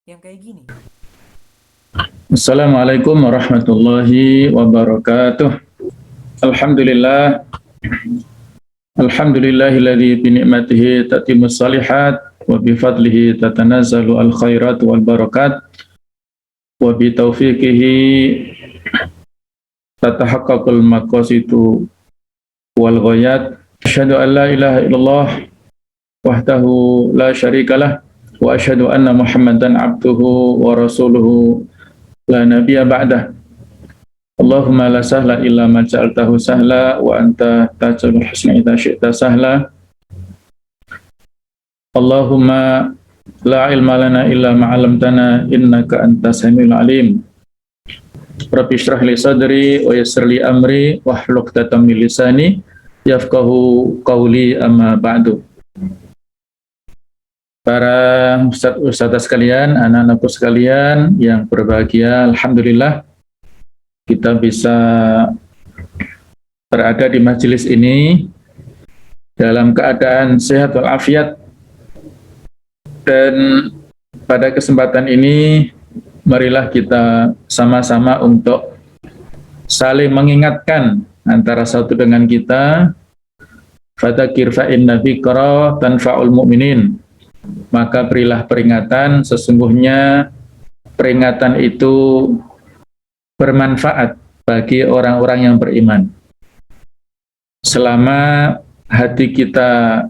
yang kayak gini. Assalamualaikum warahmatullahi wabarakatuh. Alhamdulillah. Alhamdulillahilladzi bi ni'matihi tatimmus shalihat wa bi fadlihi tatanazzalu al khairat wal barakat wa bi taufiqihi tatahaqqaqul maqasidu wal ghayat. Asyhadu an la ilaha illallah wahdahu la syarikalah wa asyhadu anna Muhammadan abduhu wa rasuluhu la nabiyya ba'dah. Allahumma la sahla illa ma ja'altahu sahla wa anta taj'alul husna idza syi'ta sahla. Allahumma la ilma lana illa ma 'allamtana innaka antas samiul alim. Rabbi shrah li sadri wa yassir li amri wahlul 'uqdatam min lisani yafqahu qawli amma ba'du. Para ustaz-ustazah sekalian, anak-anakku sekalian yang berbahagia, alhamdulillah kita bisa berada di majelis ini dalam keadaan sehat walafiat, dan pada kesempatan ini marilah kita sama-sama untuk saling mengingatkan antara satu dengan kita. Fadzakir fa inna dzikra tanfa'ul mu'minin. Maka berilah peringatan, sesungguhnya peringatan itu bermanfaat bagi orang-orang yang beriman. Selama hati kita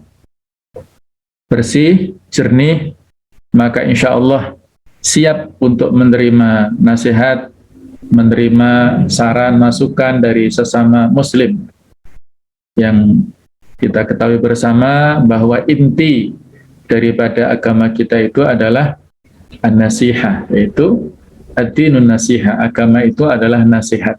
bersih, jernih, maka insya Allah siap untuk menerima nasihat, menerima saran, masukan dari sesama muslim. Yang kita ketahui bersama bahwa inti daripada agama kita itu adalah an-nasihah, yaitu ad-dinun nasihah. Agama itu adalah nasihat.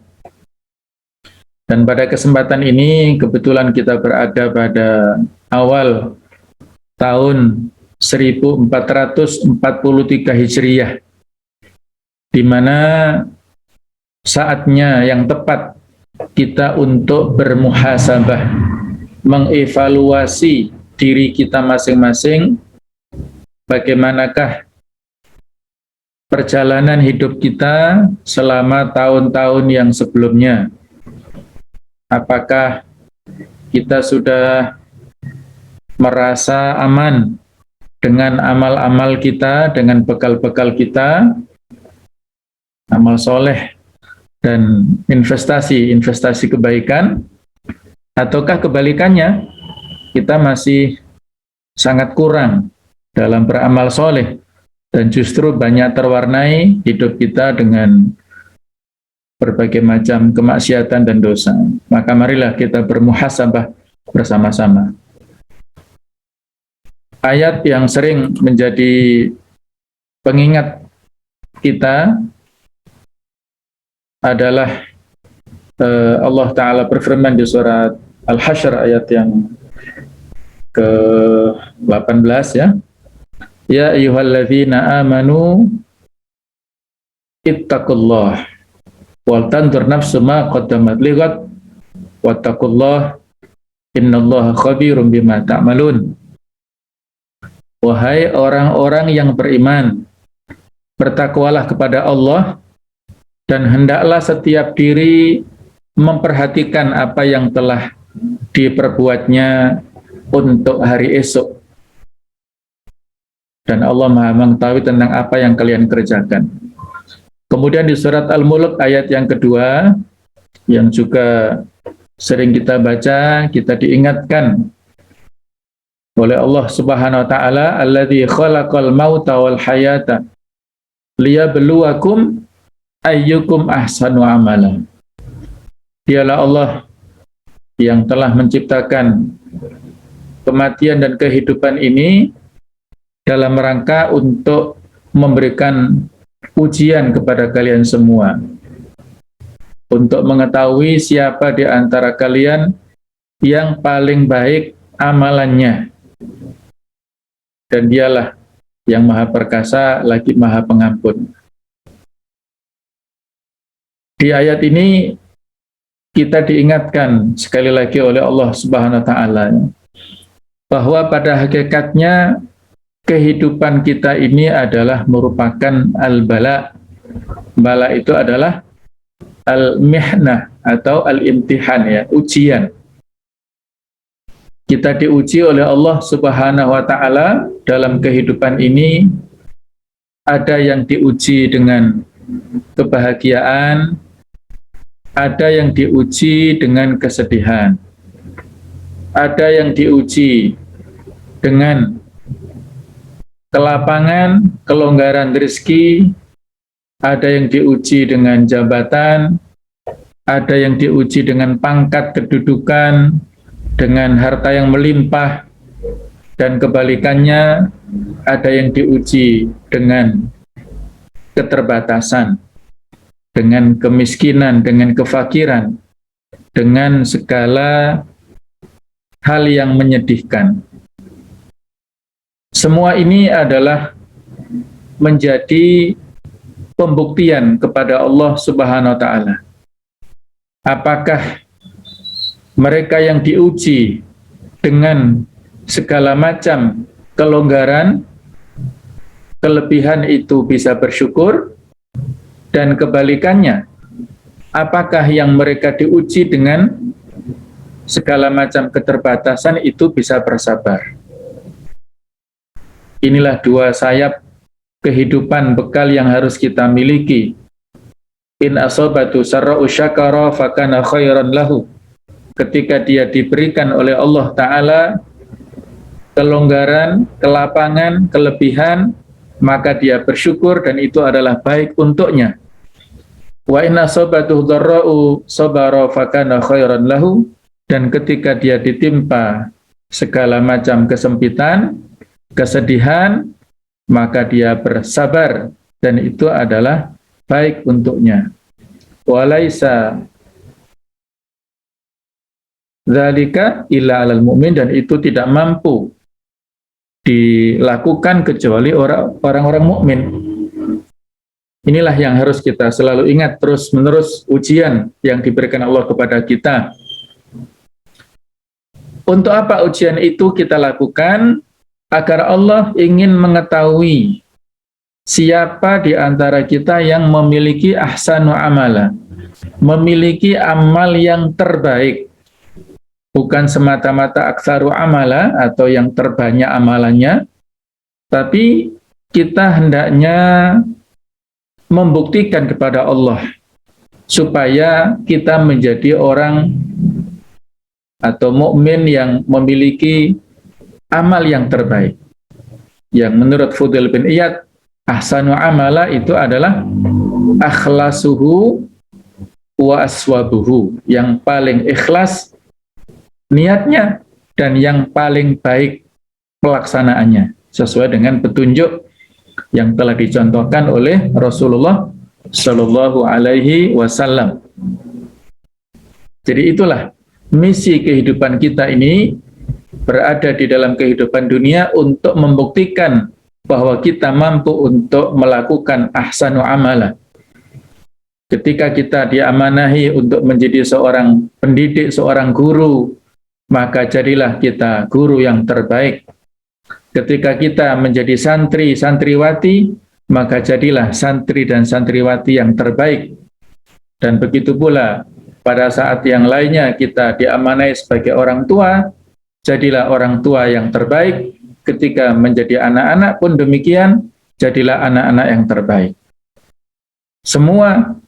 Dan pada kesempatan ini kebetulan kita berada pada awal tahun 1443 Hijriyah, di mana saatnya yang tepat kita untuk bermuhasabah, mengevaluasi diri kita masing-masing, bagaimanakah perjalanan hidup kita selama tahun-tahun yang sebelumnya. Apakah kita sudah merasa aman dengan amal-amal kita, dengan bekal-bekal kita, amal soleh dan investasi kebaikan, ataukah kebalikannya, kita masih sangat kurang dalam beramal soleh dan justru banyak terwarnai hidup kita dengan berbagai macam kemaksiatan dan dosa. Maka marilah kita bermuhasabah bersama-sama. Ayat yang sering menjadi pengingat kita adalah Allah Ta'ala berfirman di surat Al-Hasyr ayat yang ke-18, ya. Ya ayyuhalladzina amanu ittaqullah wal tanzur nafsum ma qaddamat lighad wattaqullah innallaha khabirum bima ta'malun. Wahai orang-orang yang beriman, bertakwalah kepada Allah dan hendaklah setiap diri memperhatikan apa yang telah diperbuatnya untuk hari esok. Dan Allah Maha mengetahui tentang apa yang kalian kerjakan. Kemudian di surat Al-Mulk ayat yang kedua, yang juga sering kita baca, kita diingatkan oleh Allah Subhanahu wa taala, alladzi khalaqal mauta wal hayata liyabluwakum ayyukum ahsanu amala. Dialah Allah yang telah menciptakan kematian dan kehidupan ini dalam rangka untuk memberikan ujian kepada kalian semua, untuk mengetahui siapa di antara kalian yang paling baik amalannya, dan dialah yang maha perkasa lagi maha pengampun. Di ayat ini kita diingatkan sekali lagi oleh Allah Subhanahu wa taala bahwa pada hakikatnya kehidupan kita ini adalah merupakan al-bala. Bala itu adalah al-mihnah atau al-imtihan, ya, ujian. Kita diuji oleh Allah Subhanahu wa taala dalam kehidupan ini. Ada yang diuji dengan kebahagiaan, ada yang diuji dengan kesedihan, ada yang diuji dengan kelapangan, kelonggaran rezeki, ada yang diuji dengan jabatan, ada yang diuji dengan pangkat kedudukan, dengan harta yang melimpah, dan kebalikannya ada yang diuji dengan keterbatasan, dengan kemiskinan, dengan kefakiran, dengan segala hal yang menyedihkan. Semua ini adalah menjadi pembuktian kepada Allah Subhanahu wa taala. Apakah mereka yang diuji dengan segala macam kelonggaran, kelebihan itu bisa bersyukur, dan kebalikannya, apakah yang mereka diuji dengan segala macam keterbatasan itu bisa bersabar? Inilah dua sayap kehidupan bekal yang harus kita miliki. In asobatu sarra'u syakara fakana khairan lahu. Ketika dia diberikan oleh Allah Ta'ala kelonggaran, kelapangan, kelebihan, maka dia bersyukur dan itu adalah baik untuknya. Wa in asobatu dharra'u sabara fakana khairan lahu. Dan ketika dia ditimpa segala macam kesempitan, kesedihan, maka dia bersabar dan itu adalah baik untuknya. Walaisa dzalika illa 'alal mu'min, dan itu tidak mampu dilakukan kecuali orang-orang mukmin. Inilah yang harus kita selalu ingat terus-menerus, ujian yang diberikan Allah kepada kita. Untuk apa ujian itu kita lakukan? Agar Allah ingin mengetahui siapa di antara kita yang memiliki ahsanu amala, memiliki amal yang terbaik. Bukan semata-mata aktsaru amala atau yang terbanyak amalannya, tapi kita hendaknya membuktikan kepada Allah supaya kita menjadi orang atau mukmin yang memiliki amal yang terbaik. Yang menurut Fudail bin Iyad, ahsanu amala itu adalah akhlasuhu wa aswabuhu, yang paling ikhlas niatnya dan yang paling baik pelaksanaannya sesuai dengan petunjuk yang telah dicontohkan oleh Rasulullah Shallallahu Alaihi Wasallam. Jadi itulah misi kehidupan kita ini, berada di dalam kehidupan dunia untuk membuktikan bahwa kita mampu untuk melakukan ahsanu amala. Ketika kita diamanahi untuk menjadi seorang pendidik, seorang guru, maka jadilah kita guru yang terbaik. Ketika kita menjadi santri, santriwati, maka jadilah santri dan santriwati yang terbaik. Dan begitu pula pada saat yang lainnya kita diamanai sebagai orang tua, jadilah orang tua yang terbaik. Ketika menjadi anak-anak pun demikian, jadilah anak-anak yang terbaik. Semua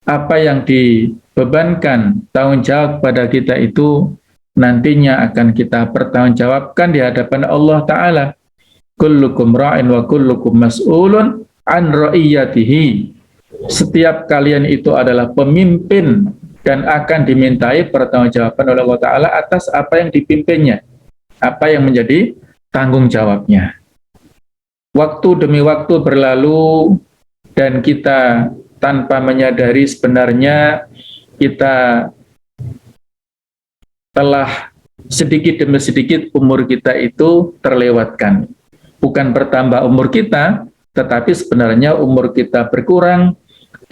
apa yang dibebankan tanggung jawab pada kita itu nantinya akan kita pertanggungjawabkan di hadapan Allah Ta'ala. Kullukum ra'in wa kullukum mas'ulun an ra'iyatihi. Setiap kalian itu adalah pemimpin dan akan dimintai pertanggungjawaban oleh Allah Ta'ala atas apa yang dipimpinnya, apa yang menjadi tanggung jawabnya. Waktu demi waktu berlalu dan kita tanpa menyadari sebenarnya kita telah sedikit demi sedikit umur kita itu terlewatkan. Bukan bertambah umur kita, tetapi sebenarnya umur kita berkurang.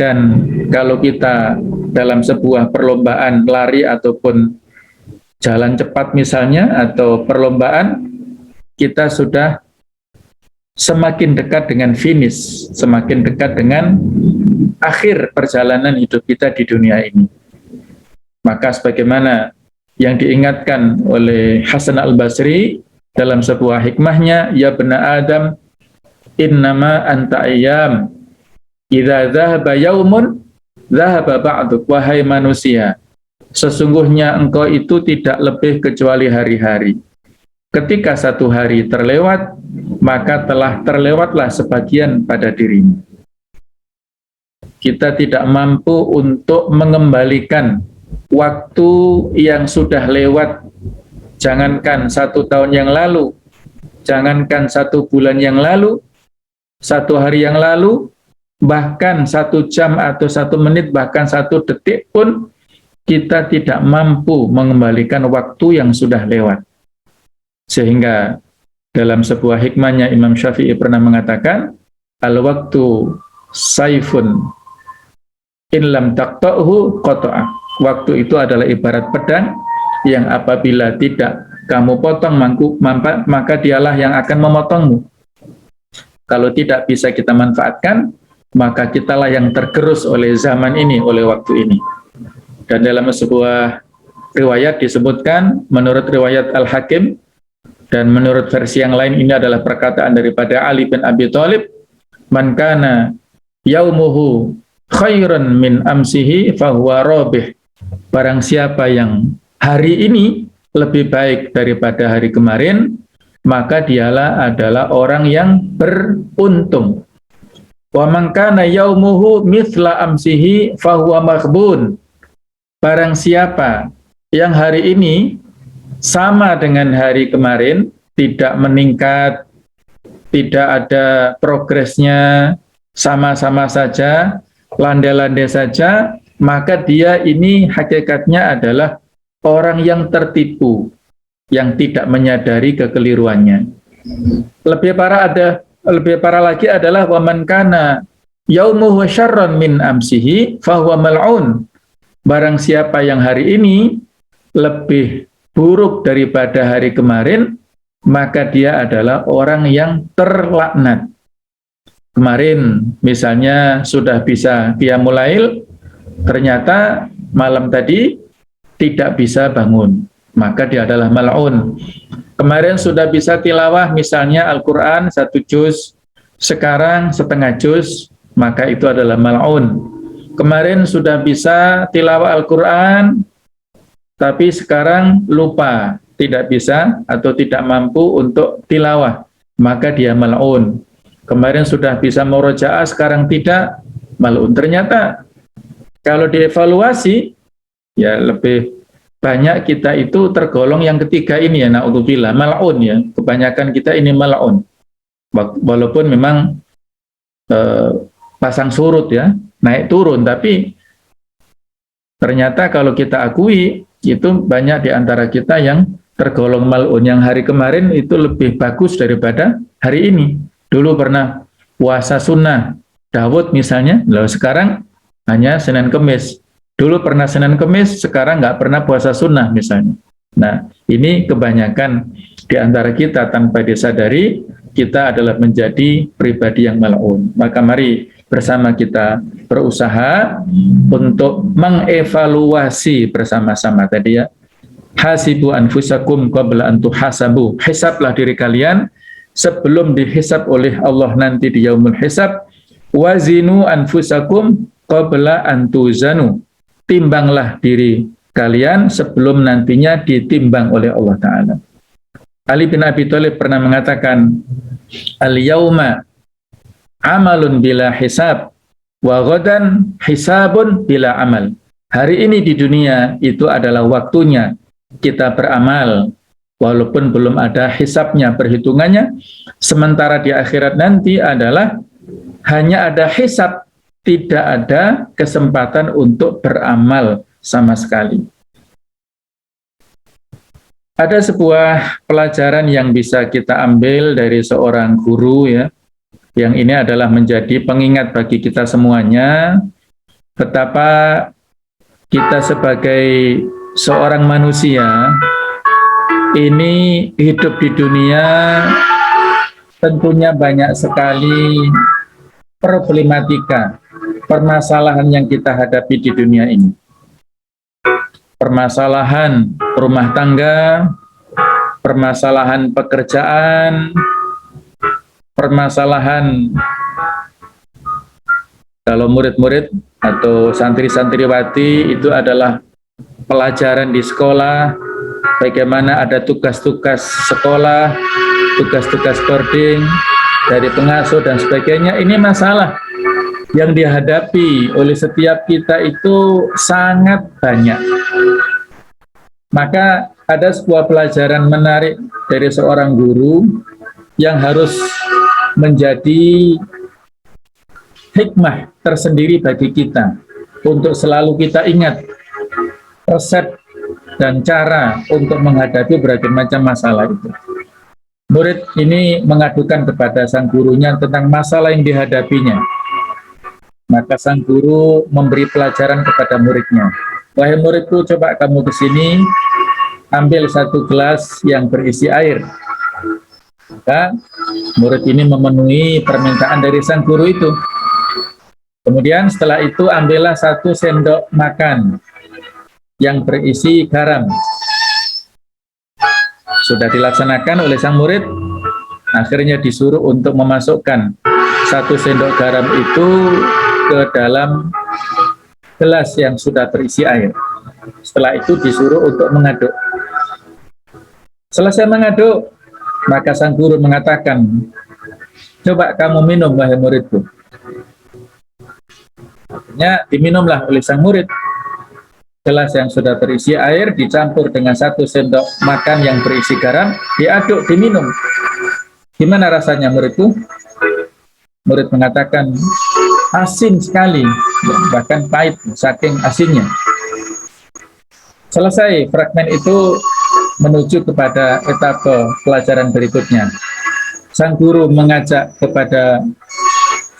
Dan kalau kita dalam sebuah perlombaan lari ataupun jalan cepat misalnya, atau perlombaan, kita sudah semakin dekat dengan finish, semakin dekat dengan akhir perjalanan hidup kita di dunia ini. Maka sebagaimana yang diingatkan oleh Hasan al-Basri dalam sebuah hikmahnya, ya bena Adam, innama anta ayyam, idza dhahaba yaumun, dhahaba ba'duk, wahai manusia. Sesungguhnya engkau itu tidak lebih kecuali hari-hari. Ketika satu hari terlewat, maka telah terlewatlah sebagian pada dirimu. Kita tidak mampu untuk mengembalikan waktu yang sudah lewat. Jangankan 1 tahun yang lalu, jangankan 1 bulan yang lalu, 1 hari yang lalu, bahkan 1 jam atau 1 menit, bahkan 1 detik pun kita tidak mampu mengembalikan waktu yang sudah lewat. Sehingga dalam sebuah hikmahnya Imam Syafi'i pernah mengatakan, al-waktu saifun in lam taqta'hu qata'a. Waktu itu adalah ibarat pedang yang apabila tidak kamu potong maka dialah yang akan memotongmu. Kalau tidak bisa kita manfaatkan, maka kitalah yang tergerus oleh zaman ini, oleh waktu ini. Dan dalam sebuah riwayat disebutkan, menurut riwayat Al-Hakim, dan menurut versi yang lain ini adalah perkataan daripada Ali bin Abi Thalib, man kana yaumuhu khairan min amsihi fahuwa rabih. Barang siapa yang hari ini lebih baik daripada hari kemarin, maka dialah adalah orang yang beruntung. Wa man kana yaumuhu mithla amsihi fahuwa maghbun. Barang siapa yang hari ini sama dengan hari kemarin, tidak meningkat, tidak ada progresnya, sama-sama saja, landai-landai saja, maka dia ini hakikatnya adalah orang yang tertipu, yang tidak menyadari kekeliruannya. Lebih parah lagi adalah waman kana yaumuhu syarran min amsihi fahuwa mal'un. Barang siapa yang hari ini lebih buruk daripada hari kemarin, maka dia adalah orang yang terlaknat. Kemarin misalnya sudah bisa qiyamul lail, ternyata malam tadi tidak bisa bangun, maka dia adalah mal'un. Kemarin sudah bisa tilawah misalnya Al-Quran 1 juz, sekarang setengah juz, maka itu adalah mal'un. Kemarin sudah bisa tilawah Al-Quran, tapi sekarang lupa, tidak bisa atau tidak mampu untuk tilawah, maka dia mal'un. Kemarin sudah bisa murojaah, sekarang tidak, mal'un. Ternyata kalau dievaluasi, ya lebih banyak kita itu tergolong yang ketiga ini ya, na'udzubillah, mal'un ya. Kebanyakan kita ini mal'un. Walaupun memang pasang surut ya, naik turun, tapi ternyata kalau kita akui, itu banyak di antara kita yang tergolong mal'un, yang hari kemarin itu lebih bagus daripada hari ini. Dulu pernah puasa sunnah Daud misalnya, lalu sekarang hanya Senin Kemis. Dulu pernah Senin Kemis, sekarang nggak pernah puasa sunnah misalnya. Nah, ini kebanyakan di antara kita tanpa disadari, kita adalah menjadi pribadi yang mal'un. Maka mari bersama kita berusaha untuk mengevaluasi bersama-sama tadi ya. Hasibu anfusakum qabla an tuhasabu. Hisablah diri kalian sebelum dihisab oleh Allah nanti di yaumul hisab. Wazinu anfusakum qabla an tuzanu. Timbanglah diri kalian sebelum nantinya ditimbang oleh Allah Ta'ala. Ali bin Abi Thalib pernah mengatakan, al-yauma amalun bila hisab, wa ghadan hisabun bila amal. Hari ini di dunia itu adalah waktunya kita beramal, walaupun belum ada hisabnya, perhitungannya. Sementara di akhirat nanti adalah hanya ada hisab, tidak ada kesempatan untuk beramal sama sekali. Ada sebuah pelajaran yang bisa kita ambil dari seorang guru ya, yang ini adalah menjadi pengingat bagi kita semuanya, betapa kita sebagai seorang manusia ini hidup di dunia tentunya banyak sekali problematika, permasalahan yang kita hadapi di dunia ini. Permasalahan rumah tangga, permasalahan pekerjaan, permasalahan kalau murid-murid atau santri-santriwati itu adalah pelajaran di sekolah, bagaimana ada tugas-tugas sekolah, tugas-tugas boarding dari pengasuh dan sebagainya. Ini masalah yang dihadapi oleh setiap kita itu sangat banyak. Maka ada sebuah pelajaran menarik dari seorang guru yang harus menjadi hikmah tersendiri bagi kita untuk selalu kita ingat resep dan cara untuk menghadapi berbagai macam masalah itu. Murid ini mengadukan kepada sang gurunya tentang masalah yang dihadapinya. Maka sang guru memberi pelajaran kepada muridnya. Wahai muridku, coba kamu ke sini, ambil satu gelas yang berisi air. Maka murid ini memenuhi permintaan dari sang guru itu. Kemudian setelah itu ambillah satu sendok makan yang berisi garam. Sudah dilaksanakan oleh sang murid, akhirnya disuruh untuk memasukkan satu sendok garam itu ke dalam gelas yang sudah berisi air. Setelah itu disuruh untuk mengaduk. Selesai mengaduk, maka sang guru mengatakan, coba kamu minum, wahai muridku. Akhirnya diminumlah oleh sang murid. Gelas yang sudah berisi air dicampur dengan satu sendok makan yang berisi garam, diaduk, diminum. Gimana rasanya, muridku? Murid mengatakan, asin sekali, bahkan pahit, saking asinnya. Selesai fragmen itu, menuju kepada etapa pelajaran berikutnya. Sang guru mengajak kepada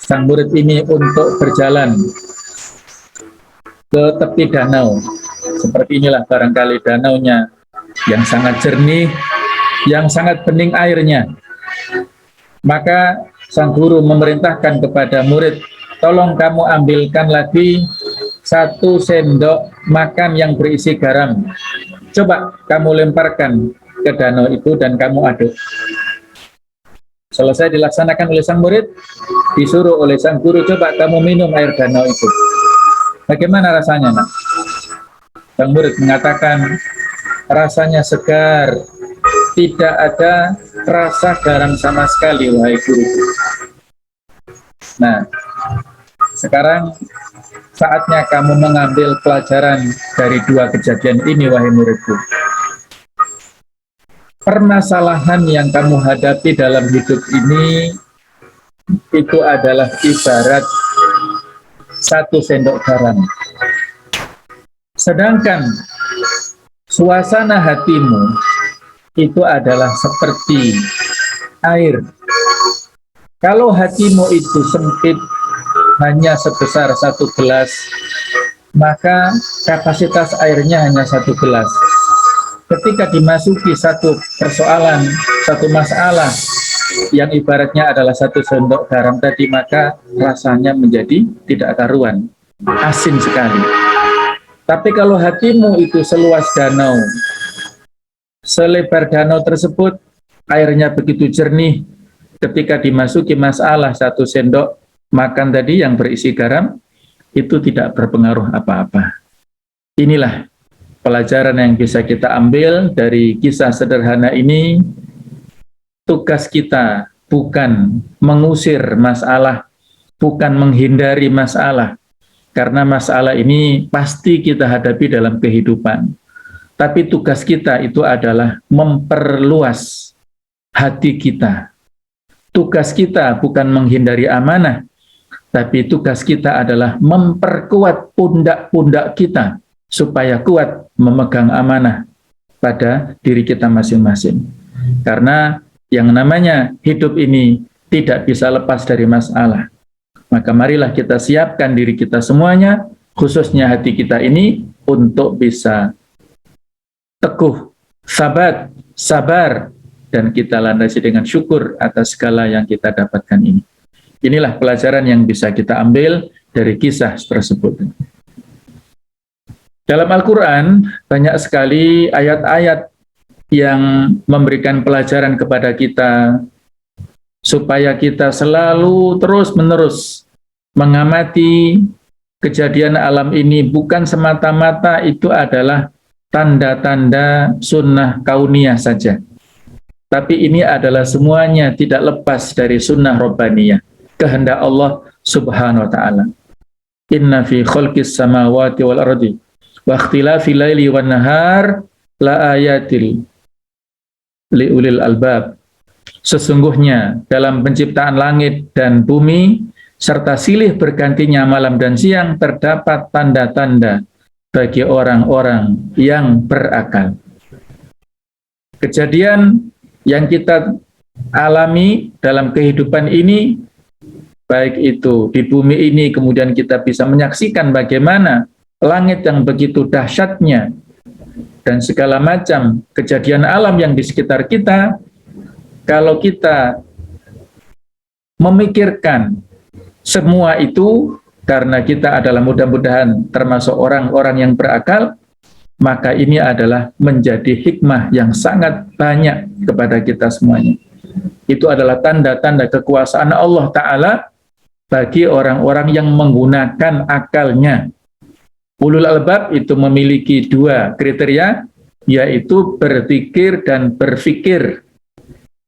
sang murid ini untuk berjalan ke tepi danau. Seperti inilah barangkali danaunya yang sangat jernih, yang sangat bening airnya. Maka sang guru memerintahkan kepada murid, tolong kamu ambilkan lagi satu sendok makan yang berisi garam. Coba kamu lemparkan ke danau itu dan kamu aduk. Selesai dilaksanakan oleh sang murid, disuruh oleh sang guru, coba kamu minum air danau itu. Bagaimana rasanya, nak? Sang murid mengatakan, rasanya segar, tidak ada rasa garam sama sekali, wahai guru. Nah, sekarang saatnya kamu mengambil pelajaran dari dua kejadian ini, wahai muridku. Permasalahan yang kamu hadapi dalam hidup ini itu adalah ibarat satu sendok garam. Sedangkan suasana hatimu itu adalah seperti air. Kalau hatimu itu sempit, hanya sebesar satu gelas, maka kapasitas airnya hanya satu gelas. Ketika dimasuki satu persoalan, satu masalah yang ibaratnya adalah satu sendok garam tadi, maka rasanya menjadi tidak karuan, asin sekali. Tapi kalau hatimu itu seluas danau, selebar danau tersebut, airnya begitu jernih, ketika dimasuki masalah satu sendok makan tadi yang berisi garam, itu tidak berpengaruh apa-apa. Inilah pelajaran yang bisa kita ambil dari kisah sederhana ini. Tugas kita bukan mengusir masalah, bukan menghindari masalah, karena masalah ini pasti kita hadapi dalam kehidupan. Tapi tugas kita itu adalah memperluas hati kita. Tugas kita bukan menghindari amanah, tapi tugas kita adalah memperkuat pundak-pundak kita supaya kuat memegang amanah pada diri kita masing-masing. Karena yang namanya hidup ini tidak bisa lepas dari masalah. Maka marilah kita siapkan diri kita semuanya, khususnya hati kita ini, untuk bisa teguh, sabar, dan kita landasi dengan syukur atas segala yang kita dapatkan ini. Inilah pelajaran yang bisa kita ambil dari kisah tersebut. Dalam Al-Quran banyak sekali ayat-ayat yang memberikan pelajaran kepada kita supaya kita selalu terus-menerus mengamati kejadian alam ini, bukan semata-mata itu adalah tanda-tanda sunnah kauniyah saja, tapi ini adalah semuanya tidak lepas dari sunnah robbaniyah, kehendak Allah subhanahu wa ta'ala. Inna fi khalqis samawati wal ardi wa ikhtilafil laili wan nahar la ayatil liulil albab. Sesungguhnya dalam penciptaan langit dan bumi serta silih bergantinya malam dan siang terdapat tanda-tanda bagi orang-orang yang berakal. Kejadian yang kita alami dalam kehidupan ini, baik itu di bumi ini, kemudian kita bisa menyaksikan bagaimana langit yang begitu dahsyatnya dan segala macam kejadian alam yang di sekitar kita. Kalau kita memikirkan semua itu karena kita adalah mudah-mudahan termasuk orang-orang yang berakal, maka ini adalah menjadi hikmah yang sangat banyak kepada kita semuanya. Itu adalah tanda-tanda kekuasaan Allah Ta'ala bagi orang-orang yang menggunakan akalnya. Ulul albab itu memiliki dua kriteria, yaitu berzikir dan berfikir.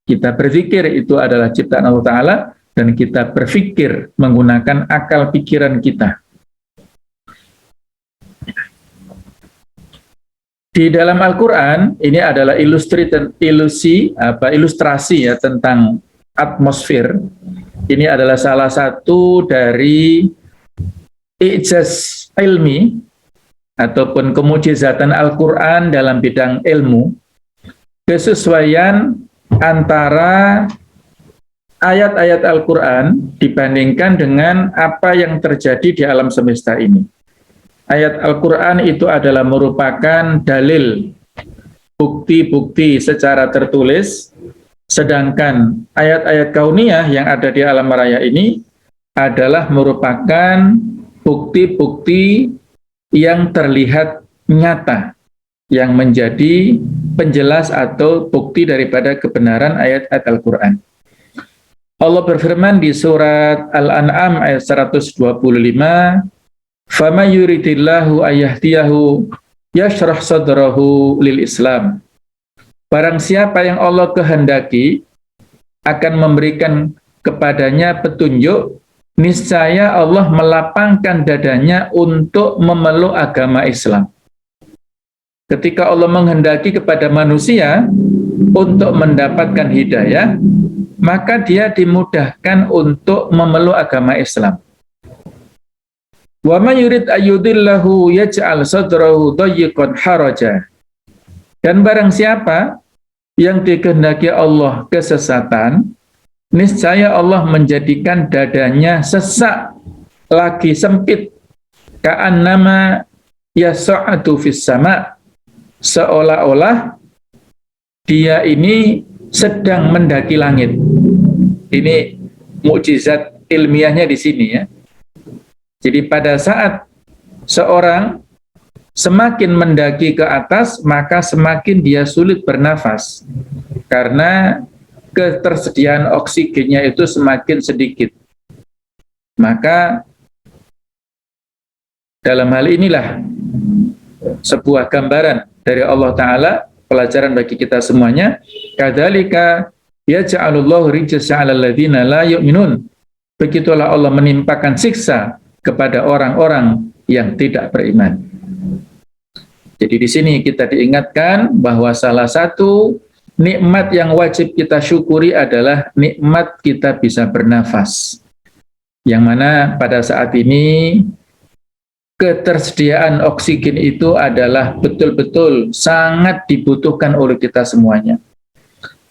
Kita berzikir itu adalah ciptaan Allah Ta'ala, dan kita berfikir menggunakan akal pikiran kita. Di dalam Al-Quran, ini adalah ilustrasi ya tentang atmosfer. Ini adalah salah satu dari i'jaz ilmi ataupun kemujizatan Al-Quran dalam bidang ilmu, kesesuaian antara ayat-ayat Al-Quran dibandingkan dengan apa yang terjadi di alam semesta ini. Ayat Al-Quran itu adalah merupakan dalil, bukti-bukti secara tertulis, sedangkan ayat-ayat kauniyah yang ada di alam raya ini adalah merupakan bukti-bukti yang terlihat nyata, yang menjadi penjelas atau bukti daripada kebenaran ayat-ayat Al-Quran. Allah berfirman di surat Al-An'am ayat 125, "Faman yuridillahu ayyahdiyahu yashrah sadrahu lil Islam." Barang siapa yang Allah kehendaki akan memberikan kepadanya petunjuk, niscaya Allah melapangkan dadanya untuk memeluk agama Islam. Ketika Allah menghendaki kepada manusia untuk mendapatkan hidayah, maka dia dimudahkan untuk memeluk agama Islam. Wa may yurid ayyudillahu yaj'al sadrahu dayyiqan haraja. Dan barang siapa yang dikehendaki Allah kesesatan, niscaya Allah menjadikan dadanya sesak, lagi sempit, ka'annama yas'atu fis sama', seolah-olah dia ini sedang mendaki langit. Ini mukjizat ilmiahnya di sini ya. Jadi pada saat seorang semakin mendaki ke atas, maka semakin dia sulit bernafas karena ketersediaan oksigennya itu semakin sedikit. Maka dalam hal inilah sebuah gambaran dari Allah Ta'ala, pelajaran bagi kita semuanya. Kadzalika yaj'alullahu rijsa 'alal ladzina la yu'minun. Begitulah Allah menimpakan siksa kepada orang-orang yang tidak beriman. Jadi di sini kita diingatkan bahwa salah satu nikmat yang wajib kita syukuri adalah nikmat kita bisa bernafas. Yang mana pada saat ini ketersediaan oksigen itu adalah betul-betul sangat dibutuhkan oleh kita semuanya.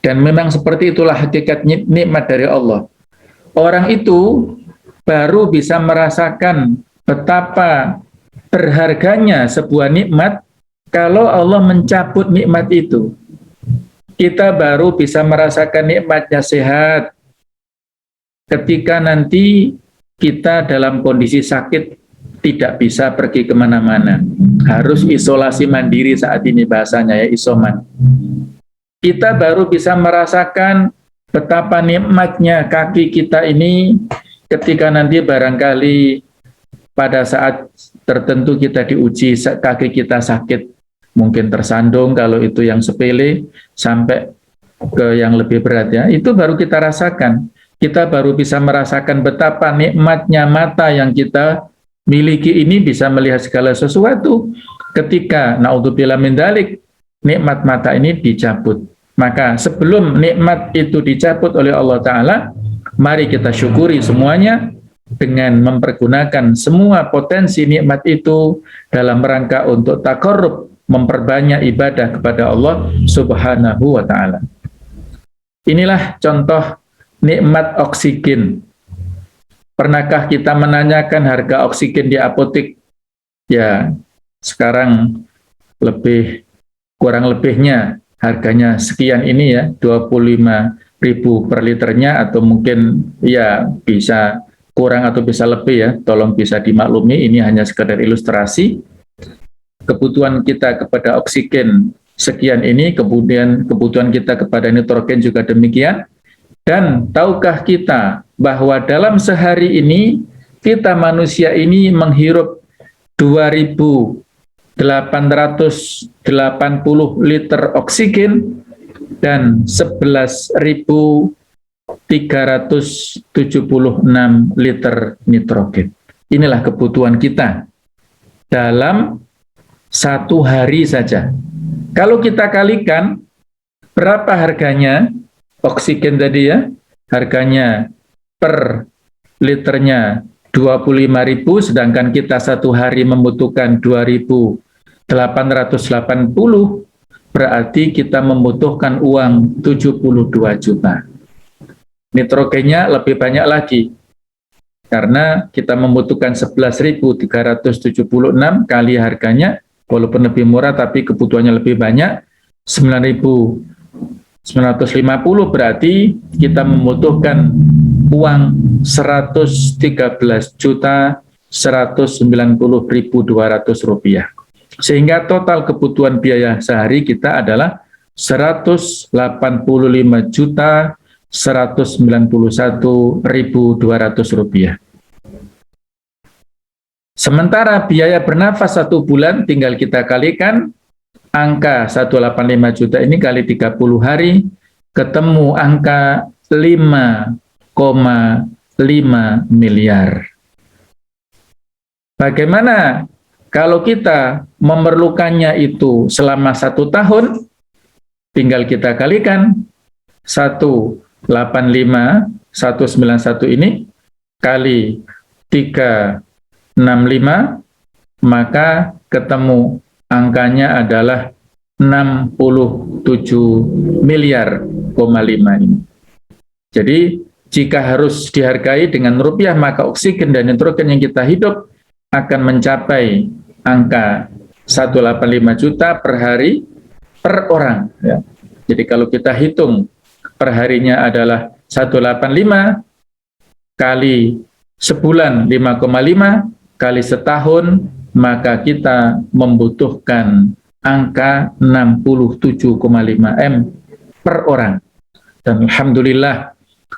Dan memang seperti itulah hakikat nikmat dari Allah. Orang itu baru bisa merasakan betapa berharganya sebuah nikmat kalau Allah mencabut nikmat itu. kita baru bisa merasakan nikmatnya sehat ketika nanti kita dalam kondisi sakit tidak bisa pergi kemana-mana. Harus isolasi mandiri saat ini bahasanya ya, isoman. Kita baru bisa merasakan betapa nikmatnya kaki kita ini ketika nanti barangkali pada saat tertentu kita diuji, kaki kita sakit, mungkin tersandung kalau itu yang sepele, sampai ke yang lebih berat ya, itu baru kita rasakan. Kita baru bisa merasakan betapa nikmatnya mata yang kita miliki ini bisa melihat segala sesuatu. Ketika naudzubillah min dzalik, nikmat mata ini dicabut. Maka sebelum nikmat itu dicabut oleh Allah Ta'ala, mari kita syukuri semuanya dengan mempergunakan semua potensi nikmat itu dalam rangka untuk taqarrub, memperbanyak ibadah kepada Allah Subhanahu wa Ta'ala. Inilah contoh nikmat oksigen. Pernahkah kita menanyakan harga oksigen di apotek? Ya, sekarang kurang lebihnya harganya sekian ini ya, 25.000 per liternya, atau mungkin ya bisa kurang atau bisa lebih ya, tolong bisa dimaklumi, ini hanya sekedar ilustrasi. Kebutuhan kita kepada oksigen sekian ini, kemudian kebutuhan kita kepada nitrogen juga demikian. Dan tahukah kita bahwa dalam sehari ini kita manusia ini menghirup 2.880 liter oksigen dan 11.376 liter nitrogen. Inilah kebutuhan kita dalam satu hari saja. Kalau kita kalikan berapa harganya oksigen tadi ya, harganya per liternya 25.000, sedangkan kita satu hari membutuhkan 2.880, berarti kita membutuhkan uang 72 juta. Nitrogennya lebih banyak lagi, karena kita membutuhkan 11.376 kali harganya, walaupun lebih murah tapi kebutuhannya lebih banyak, 9.950, berarti kita membutuhkan uang 113.190.200 rupiah. Sehingga total kebutuhan biaya sehari kita adalah 185.191.200 rupiah. Sementara biaya bernafas 1 bulan tinggal kita kalikan, angka 185 juta ini kali 30 hari, ketemu angka 5,5 miliar. Bagaimana kalau kita memerlukannya itu selama 1 tahun? Tinggal kita kalikan 185, 191 ini kali 365, maka ketemu angkanya adalah 67 miliar, 5 ini. Jadi jika harus dihargai dengan rupiah, maka oksigen dan nitrogen yang kita hidup akan mencapai angka 185 juta per hari per orang. Ya. Jadi kalau kita hitung perharinya adalah 185 kali sebulan 5,5 kali setahun, maka kita membutuhkan angka 67,5 M per orang. Dan alhamdulillah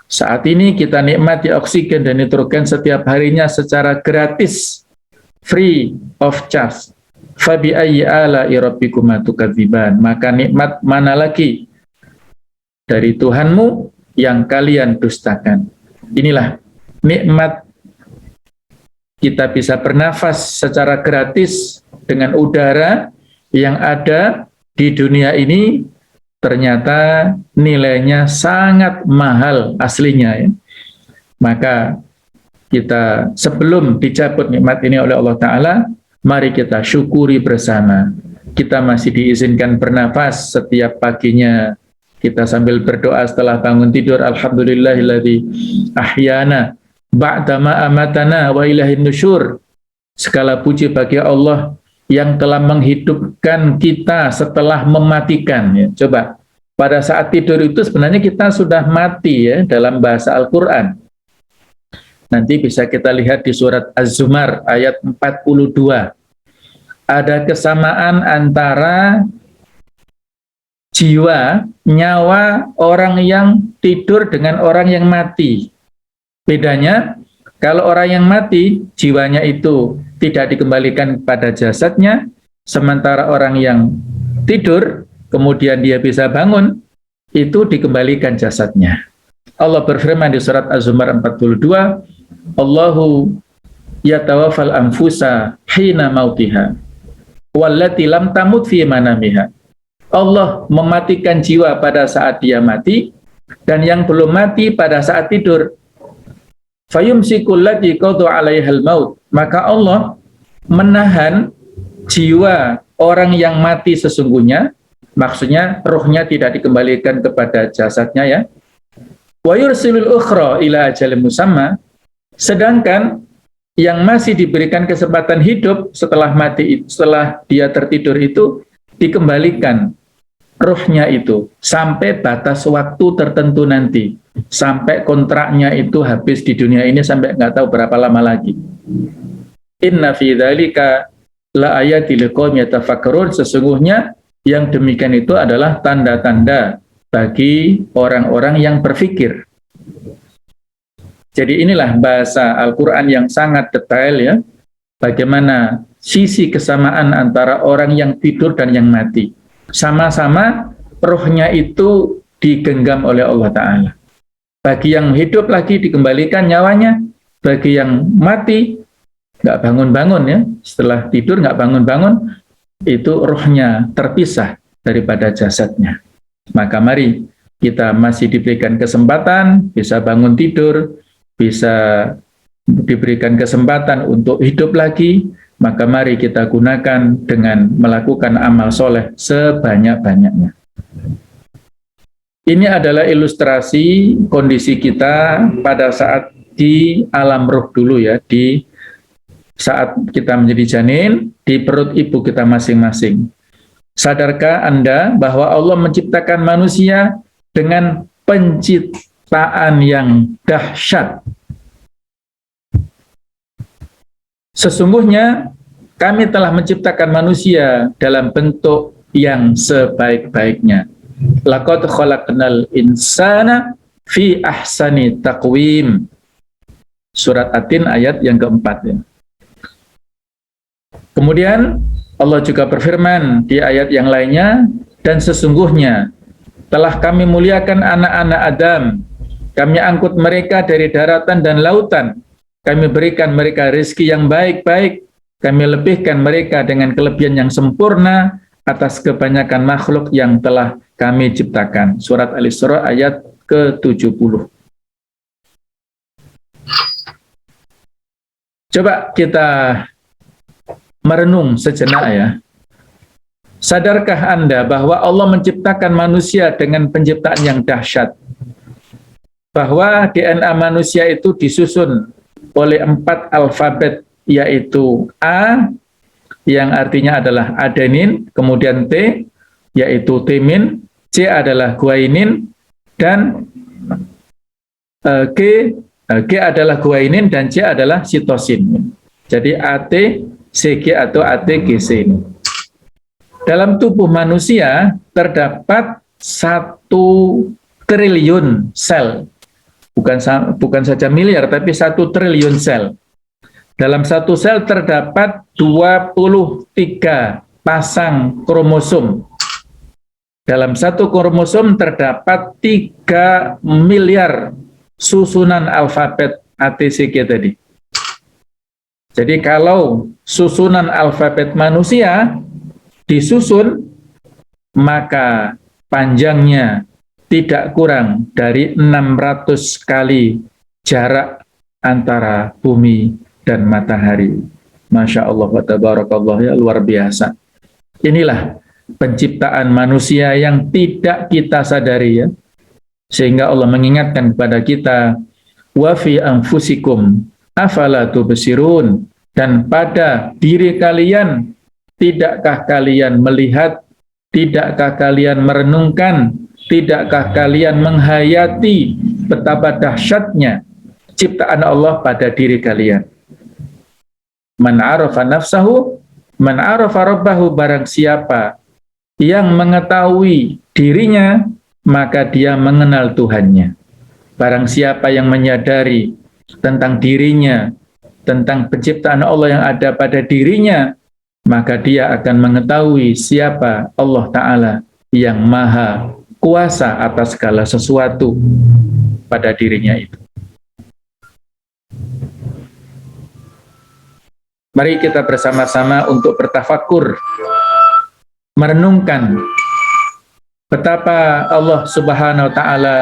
saat ini kita nikmati oksigen dan nitrogen setiap harinya secara gratis, free of charge. Fabi ayyi ala'i rabbikuma tukadziban. Maka nikmat mana lagi dari Tuhanmu yang kalian dustakan? Inilah nikmat kita bisa bernafas secara gratis dengan udara yang ada di dunia ini, ternyata nilainya sangat mahal aslinya ya. Maka kita sebelum dicabut nikmat ini oleh Allah Ta'ala, mari kita syukuri bersama. Kita masih diizinkan bernafas setiap paginya, kita sambil berdoa setelah bangun tidur, alhamdulillahilladzi ahyana ba'dama amatana wa ilahin nusyur. Segala puji bagi Allah yang telah menghidupkan kita setelah mematikan ya. Coba pada saat tidur itu sebenarnya kita sudah mati ya dalam bahasa Al-Quran. Nanti bisa kita lihat di surat Az-Zumar ayat 42. Ada kesamaan antara jiwa, nyawa orang yang tidur dengan orang yang mati. Bedanya, kalau orang yang mati, jiwanya itu tidak dikembalikan pada jasadnya, sementara orang yang tidur, kemudian dia bisa bangun, itu dikembalikan jasadnya. Allah berfirman di surat Az-Zumar 42, Allahu yatawaffal anfusa hina mautiha wallati lam tamut fi manamiha. Allah mematikan jiwa pada saat dia mati dan yang belum mati pada saat tidur. Fayumsikul lati qada 'alaihal maut. Maka Allah menahan jiwa orang yang mati sesungguhnya, maksudnya ruhnya tidak dikembalikan kepada jasadnya ya. Wa yursilul ukhra ila ajalin musamma. Sedangkan yang masih diberikan kesempatan hidup setelah mati, setelah dia tertidur itu dikembalikan ruhnya itu sampai batas waktu tertentu nanti, sampai kontraknya itu habis di dunia ini, sampai nggak tahu berapa lama lagi. Inna fi dzalika la ayatil liqaumin yatafakkarun. Sesungguhnya yang demikian itu adalah tanda-tanda bagi orang-orang yang berpikir. Jadi inilah bahasa Al-Quran yang sangat detail ya, bagaimana sisi kesamaan antara orang yang tidur dan yang mati. Sama-sama rohnya itu digenggam oleh Allah Ta'ala. Bagi yang hidup lagi dikembalikan nyawanya, bagi yang mati nggak bangun-bangun ya, setelah tidur nggak bangun-bangun, itu rohnya terpisah daripada jasadnya. Maka mari kita masih diberikan kesempatan, bisa bangun tidur, bisa diberikan kesempatan untuk hidup lagi, maka mari kita gunakan dengan melakukan amal soleh sebanyak-banyaknya. Ini adalah ilustrasi kondisi kita pada saat di alam ruh dulu ya, di saat kita menjadi janin, di perut ibu kita masing-masing. Sadarkah Anda bahwa Allah menciptakan manusia dengan penciptaan yang dahsyat? Sesungguhnya kami telah menciptakan manusia dalam bentuk yang sebaik-baiknya. Laqad khalaqnal insana fi ahsani taqwim. Surat At-Tin ayat yang keempat ya. Kemudian Allah juga berfirman di ayat yang lainnya, dan sesungguhnya telah kami muliakan anak-anak Adam, kami angkut mereka dari daratan dan lautan, kami berikan mereka rezeki yang baik-baik, kami lebihkan mereka dengan kelebihan yang sempurna atas kebanyakan makhluk yang telah kami ciptakan. Surat Al-Isra ayat ke-70. Coba kita merenung sejenak ya. Sadarkah Anda bahwa Allah menciptakan manusia dengan penciptaan yang dahsyat? Bahwa DNA manusia itu disusun oleh 4 alfabet, yaitu A, yang artinya adalah adenin, kemudian T, yaitu timin, C adalah guainin, dan G adalah guainin, dan C adalah sitosin. Jadi AT, CG atau ATGC ini. Dalam tubuh manusia terdapat 1 triliun sel. Bukan saja miliar, tapi 1 triliun sel. Dalam 1 sel terdapat 23 pasang kromosom. Dalam 1 kromosom terdapat 3 miliar susunan alfabet ATCG tadi. Jadi kalau susunan alfabet manusia disusun, maka panjangnya tidak kurang dari 600 kali jarak antara bumi dan matahari. Masya Allah wa tabarakallah, ya, luar biasa. Inilah penciptaan manusia yang tidak kita sadari ya. Sehingga Allah mengingatkan kepada kita, wa fi anfusikum afala tubsirun, dan pada diri kalian tidakkah kalian melihat, tidakkah kalian merenungkan tidakkah kalian menghayati betapa dahsyatnya ciptaan Allah pada diri kalian? Man arafa nafsahu, man arafa rabbahu, barang siapa yang mengetahui dirinya, maka dia mengenal Tuhannya. Barang siapa yang menyadari tentang dirinya, tentang penciptaan Allah yang ada pada dirinya, maka dia akan mengetahui siapa Allah Ta'ala yang maha kuasa atas segala sesuatu pada dirinya itu. Mari kita bersama-sama untuk bertafakur, merenungkan betapa Allah Subhanahu wa Ta'ala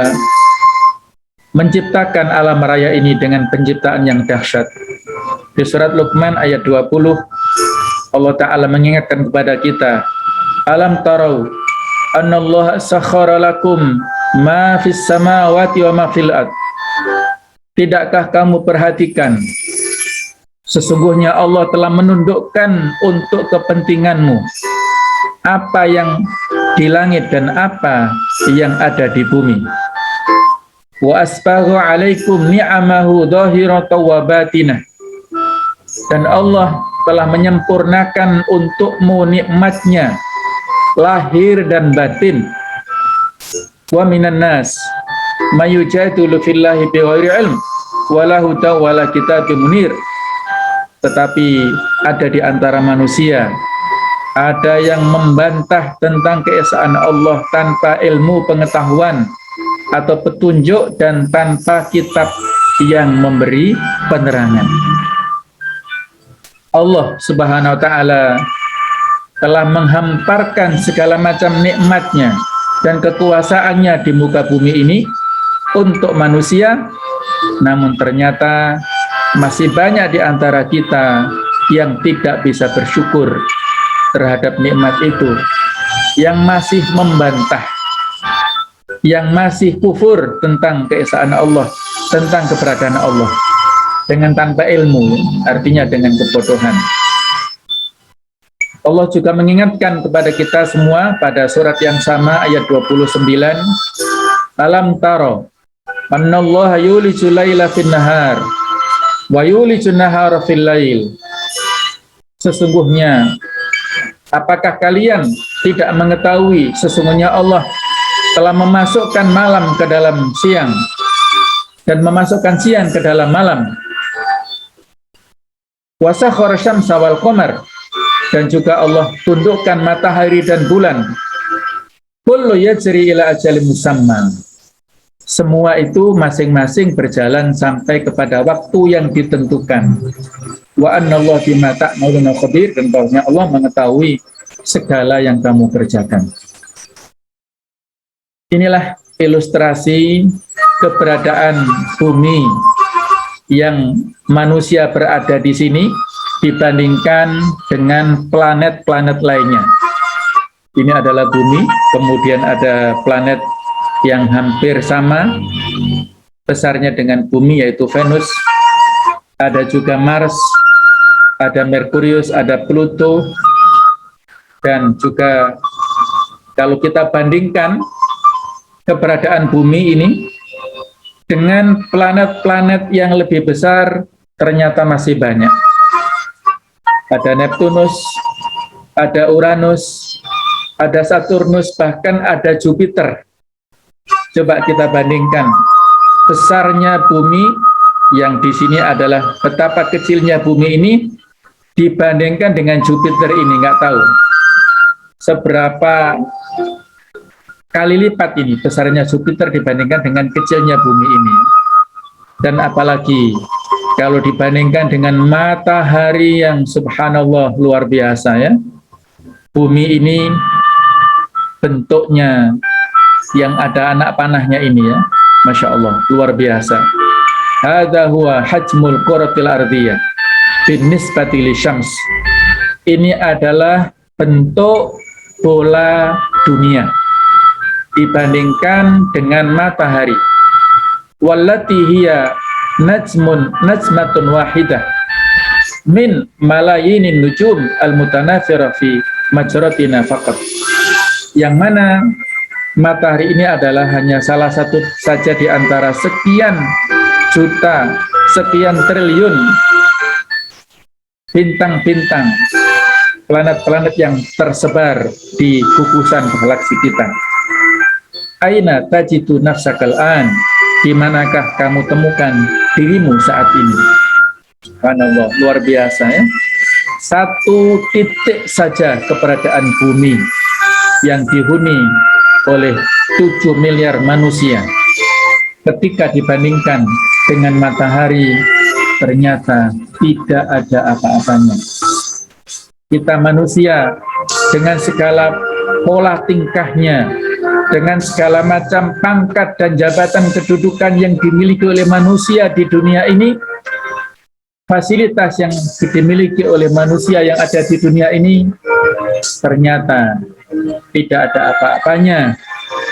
menciptakan alam raya ini dengan penciptaan yang dahsyat. Di surat Luqman ayat 20, Allah Ta'ala mengingatkan kepada kita, alam tarau annallaha sakhara lakum ma fis samawati wa ma fil ard. Tidakkah kamu perhatikan, sesungguhnya Allah telah menundukkan untuk kepentinganmu apa yang di langit dan apa yang ada di bumi. Wa asbagha alaikum ni'amahu dhahiratan wa batinah. Dan Allah telah menyempurnakan untukmu nikmatnya lahir dan batin. Wa minan nas mayujadilu fillahi bighairi ilm walahu ta'ala kitabun munir. Tetapi ada di antara manusia, ada yang membantah tentang keesaan Allah tanpa ilmu pengetahuan atau petunjuk dan tanpa kitab yang memberi penerangan. Allah Subhanahu wa Ta'ala telah menghamparkan segala macam nikmatnya dan kekuasaannya di muka bumi ini untuk manusia, namun ternyata masih banyak di antara kita yang tidak bisa bersyukur terhadap nikmat itu, yang masih membantah, yang masih kufur tentang keesaan Allah, tentang keberadaan Allah dengan tanpa ilmu, artinya dengan kebodohan. Allah juga mengingatkan kepada kita semua pada surat yang sama ayat 29, alam taro annallaha yuliju laila fin nahar wa yuliju nahara fil lail. Sesungguhnya, apakah kalian tidak mengetahui sesungguhnya Allah telah memasukkan malam ke dalam siang dan memasukkan siang ke dalam malam. Wa sakhkhara syamsa wal qamar, dan juga Allah tundukkan matahari dan bulan. Kullu yajri ila ajalin musamma. Semua itu masing-masing berjalan sampai kepada waktu yang ditentukan. Wa annallaha bima ta'maluna khabir, dan bahwasanya Allah mengetahui segala yang kamu kerjakan. Inilah ilustrasi keberadaan bumi yang manusia berada di sini dibandingkan dengan planet-planet lainnya. Ini adalah bumi, kemudian ada planet yang hampir sama besarnya dengan bumi, yaitu Venus. Ada juga Mars, ada Merkurius, ada Pluto, dan juga kalau kita bandingkan keberadaan bumi ini dengan planet-planet yang lebih besar, ternyata masih banyak. Ada Neptunus, ada Uranus, ada Saturnus, bahkan ada Jupiter. Coba kita bandingkan besarnya bumi yang di sini adalah betapa kecilnya bumi ini dibandingkan dengan Jupiter ini, nggak tahu seberapa kali lipat ini besarnya Jupiter dibandingkan dengan kecilnya bumi ini. Dan apalagi kalau dibandingkan dengan matahari yang subhanallah luar biasa ya. Bumi ini bentuknya yang ada anak panahnya ini ya, Masya Allah, luar biasa. Hadza huwa hajmul quratil ardiyah binisbati lisyams. Ini adalah bentuk bola dunia dibandingkan dengan matahari. Wallati hiya najmatun wahidah min malayinin nujum al-mutanafira fi majratina faqat. Yang mana matahari ini adalah hanya salah satu saja di antara sekian juta, sekian triliun bintang-bintang, planet-planet yang tersebar di gugusan galaksi kita. Aina tajidu nafsakal an, di manakah kamu temukan dirimu saat ini? Subhanallah, luar biasa ya. Satu titik saja keberadaan bumi yang dihuni oleh 7 miliar manusia, ketika dibandingkan dengan matahari, ternyata tidak ada apa-apanya. Kita manusia dengan segala pola tingkahnya, dengan segala macam pangkat dan jabatan kedudukan yang dimiliki oleh manusia di dunia ini, fasilitas yang dimiliki oleh manusia yang ada di dunia ini ternyata tidak ada apa-apanya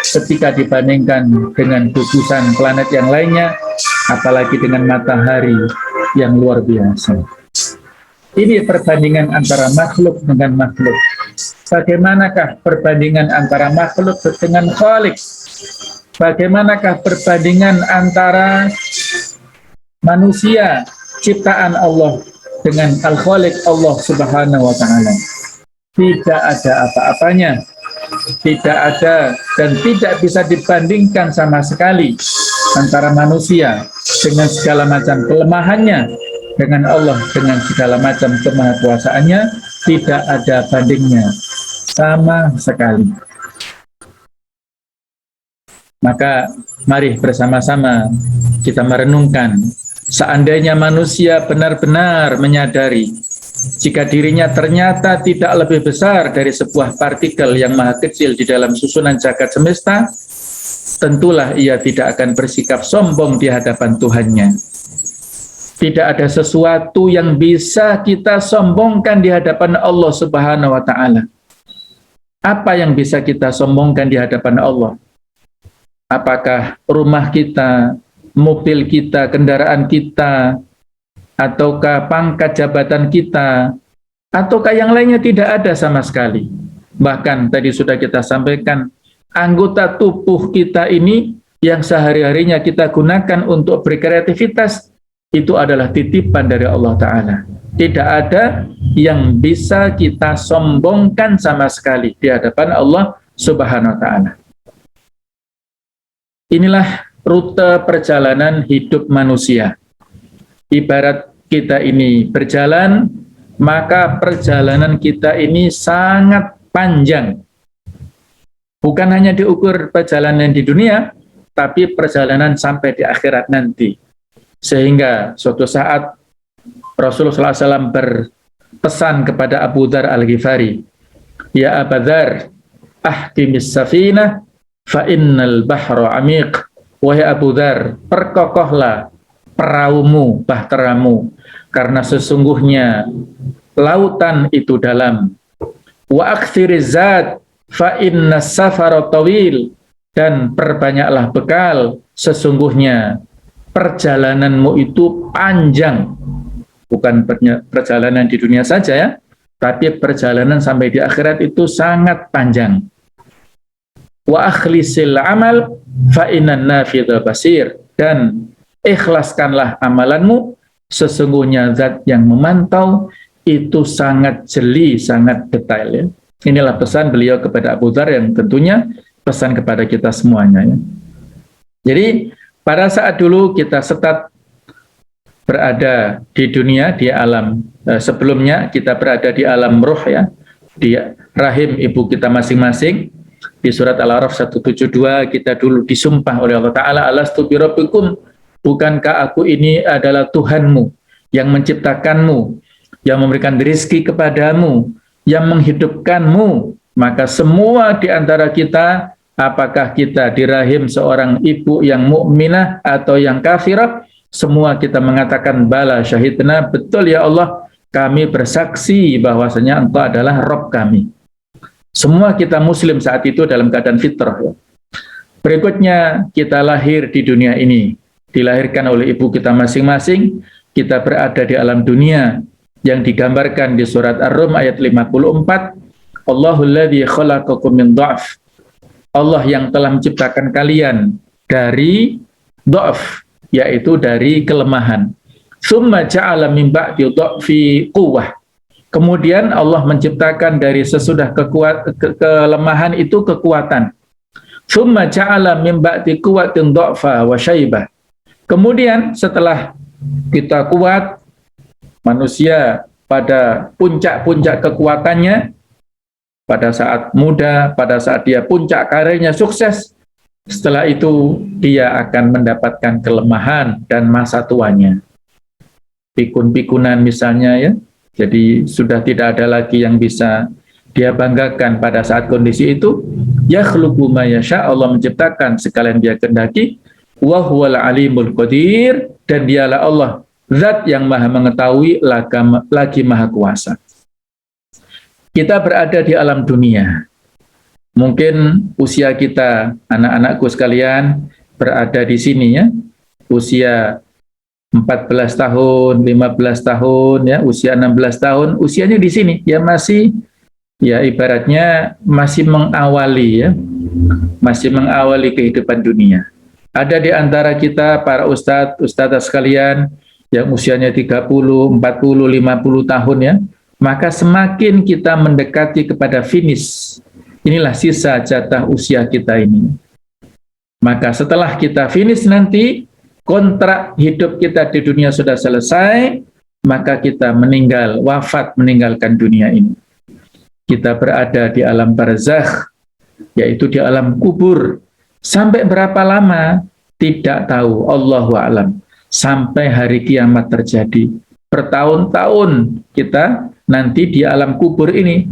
ketika dibandingkan dengan gugusan planet yang lainnya, apalagi dengan matahari yang luar biasa. Ini perbandingan antara makhluk dengan makhluk. Bagaimanakah perbandingan antara makhluk dengan Khalik? Bagaimanakah perbandingan antara manusia ciptaan Allah dengan Al-Khaliq Allah Subhanahu wa Ta'ala? Tidak ada apa-apanya, tidak ada dan tidak bisa dibandingkan sama sekali antara manusia dengan segala macam kelemahannya dengan Allah dengan segala macam kemahakuasaannya. Tidak ada bandingnya sama sekali. Maka mari bersama-sama kita merenungkan, seandainya manusia benar-benar menyadari jika dirinya ternyata tidak lebih besar dari sebuah partikel yang maha kecil di dalam susunan jagat semesta, tentulah ia tidak akan bersikap sombong di hadapan Tuhannya. Tidak ada sesuatu yang bisa kita sombongkan di hadapan Allah Subhanahu wa Ta'ala. Apa yang bisa kita sombongkan di hadapan Allah? Apakah rumah kita, mobil kita, kendaraan kita, ataukah pangkat jabatan kita, ataukah yang lainnya? Tidak ada sama sekali. Bahkan tadi sudah kita sampaikan, anggota tubuh kita ini yang sehari-harinya kita gunakan untuk berkreativitas, itu adalah titipan dari Allah Ta'ala. Tidak ada yang bisa kita sombongkan sama sekali di hadapan Allah Subhanahu wa Ta'ala. Inilah rute perjalanan hidup manusia. Ibarat kita ini berjalan, maka perjalanan kita ini sangat panjang. Bukan hanya diukur perjalanan di dunia, tapi perjalanan sampai di akhirat nanti. Sehingga suatu saat Rasulullah SAW berpesan kepada Abu Dzar Al-Ghifari, "Ya Abu Dzar, ahkimis safinah fa innal bahra amiq." Wahai Abu Dzar, perkokohlah peraumu, bahteramu, karena sesungguhnya lautan itu dalam. Wa aktsiriz zat fa innas safara tawil, dan perbanyaklah bekal, sesungguhnya perjalananmu itu panjang. Bukan perjalanan di dunia saja ya, tapi perjalanan sampai di akhirat itu sangat panjang. Wa akhlisil amal fa innan nafidha basir, dan ikhlaskanlah amalanmu, sesungguhnya zat yang memantau itu sangat jeli, sangat detail ya. Inilah pesan beliau kepada Abu Dzar yang tentunya pesan kepada kita semuanya ya. Jadi pada saat dulu kita setat berada di dunia, di alam sebelumnya kita berada di alam ruh ya, di rahim ibu kita masing-masing. Di surat Al-A'raf 172 kita dulu disumpah oleh Allah Ta'ala, alastu birabbikum, bukankah aku ini adalah Tuhanmu yang menciptakanmu, yang memberikan rezeki kepadamu, yang menghidupkanmu. Maka semua di antara kita, apakah kita di rahim seorang ibu yang mukminah atau yang kafirah, semua kita mengatakan bala syahidna, betul ya Allah, kami bersaksi bahwasanya Engkau adalah Rabb kami. Semua kita muslim saat itu dalam keadaan fitrah ya. Berikutnya kita lahir di dunia ini, dilahirkan oleh ibu kita masing-masing, kita berada di alam dunia yang digambarkan di surat Ar-Rum ayat 54, Allahul ladzi khalaqakum min dha'f Allah yang telah menciptakan kalian dari dha'f, yaitu dari kelemahan. Tsumma ja'ala min ba'di dha'fi quwwah. Kemudian Allah menciptakan dari sesudah kelemahan itu kekuatan. Tsumma ja'ala min ba'di quwwatin dha'fa wa syaibah. Kemudian setelah kita kuat, manusia pada puncak-puncak kekuatannya, pada saat muda, pada saat dia puncak karirnya sukses, setelah itu dia akan mendapatkan kelemahan dan masa tuanya. Pikun-pikunan misalnya ya, jadi sudah tidak ada lagi yang bisa dia banggakan pada saat kondisi itu. Yakhluqu ma yasha, Allah menciptakan sekalian dia kehendaki, wa huwal alimul qadir, dan dialah Allah zat yang maha mengetahui lagi maha kuasa. Kita berada di alam dunia. Mungkin usia kita, anak-anakku sekalian, berada di sini ya. Usia 14 tahun, 15 tahun, ya, usia 16 tahun, usianya di sini ya, masih ya ibaratnya masih mengawali ya. Masih mengawali kehidupan dunia. Ada di antara kita para ustadz sekalian yang usianya 30, 40, 50 tahun ya. Maka semakin kita mendekati kepada finish, inilah sisa jatah usia kita ini. Maka setelah kita finish nanti, kontrak hidup kita di dunia sudah selesai, maka kita meninggal, wafat meninggalkan dunia ini. Kita berada di alam barzakh, yaitu di alam kubur. Sampai berapa lama? Tidak tahu, Allahu a'lam. Sampai hari kiamat terjadi. Bertahun-tahun kita nanti di alam kubur ini.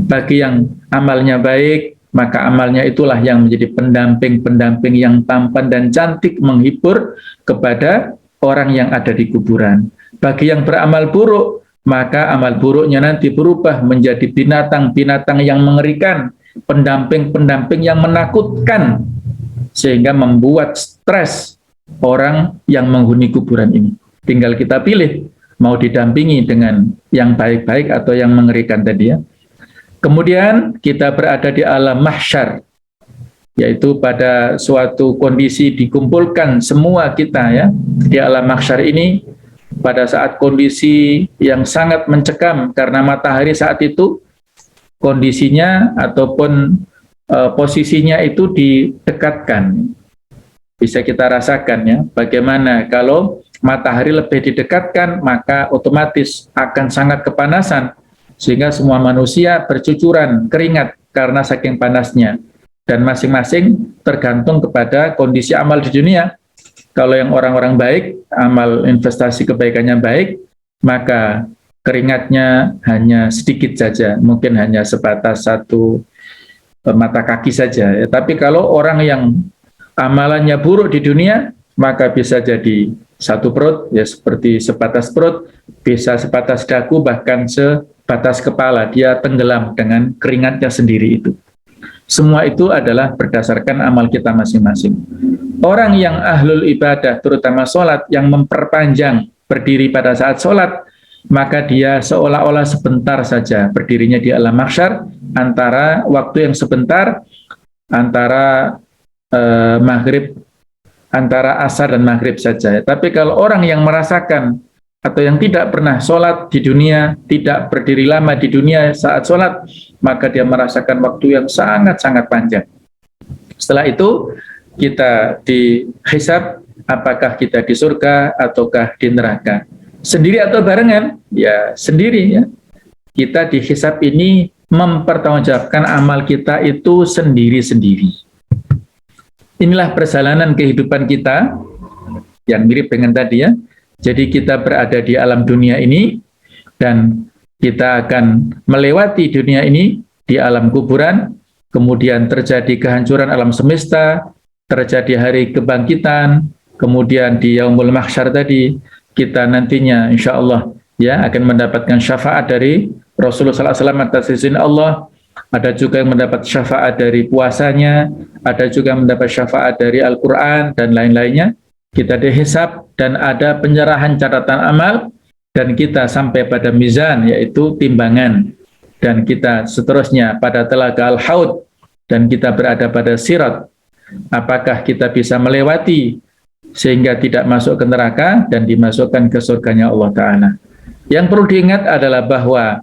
Bagi yang amalnya baik, maka amalnya itulah yang menjadi pendamping-pendamping yang tampan dan cantik menghibur kepada orang yang ada di kuburan. Bagi yang beramal buruk, maka amal buruknya nanti berubah menjadi binatang-binatang yang mengerikan, pendamping-pendamping yang menakutkan, sehingga membuat stres orang yang menghuni kuburan ini. Tinggal kita pilih, mau didampingi dengan yang baik-baik atau yang mengerikan tadi ya. Kemudian kita berada di alam mahsyar, yaitu pada suatu kondisi dikumpulkan semua kita ya di alam mahsyar ini pada saat kondisi yang sangat mencekam karena matahari saat itu kondisinya ataupun posisinya itu didekatkan. Bisa kita rasakan ya, bagaimana kalau matahari lebih didekatkan, maka otomatis akan sangat kepanasan, sehingga semua manusia bercucuran keringat karena saking panasnya. Dan masing-masing tergantung kepada kondisi amal di dunia. Kalau yang orang-orang baik, amal investasi kebaikannya baik, maka keringatnya hanya sedikit saja, mungkin hanya sebatas satu mata kaki saja. Ya. Tapi kalau orang yang amalannya buruk di dunia, maka bisa jadi satu perut, ya seperti sebatas perut, bisa sebatas dagu, bahkan sebatas kepala, dia tenggelam dengan keringatnya sendiri itu. Semua itu adalah berdasarkan amal kita masing-masing. Orang yang ahlul ibadah, terutama sholat, yang memperpanjang berdiri pada saat sholat, maka dia seolah-olah sebentar saja berdirinya di alam mahsyar, antara waktu yang sebentar, antara maghrib, antara asar dan maghrib saja. Tapi kalau orang yang merasakan atau yang tidak pernah sholat di dunia, tidak berdiri lama di dunia saat sholat, maka dia merasakan waktu yang sangat-sangat panjang. Setelah itu kita dihisab apakah kita di surga ataukah di neraka. Sendiri atau barengan? Ya sendiri ya. Kita dihisab ini mempertanggungjawabkan amal kita itu sendiri-sendiri. Inilah perjalanan kehidupan kita yang mirip dengan tadi ya. Jadi kita berada di alam dunia ini dan kita akan melewati dunia ini di alam kuburan, kemudian terjadi kehancuran alam semesta, terjadi hari kebangkitan, kemudian di yaumul mahsyar tadi kita nantinya insya Allah ya akan mendapatkan syafaat dari Rasulullah SAW atas izin Allah. Ada juga yang mendapat syafaat dari puasanya, ada juga yang mendapat syafaat dari Al-Quran dan lain-lainnya. Kita dihisab dan ada penyerahan catatan amal dan kita sampai pada mizan, yaitu timbangan, dan kita seterusnya pada telaga Al-Haud dan kita berada pada sirat, apakah kita bisa melewati sehingga tidak masuk ke neraka dan dimasukkan ke surganya Allah Ta'ala. Yang perlu diingat adalah bahwa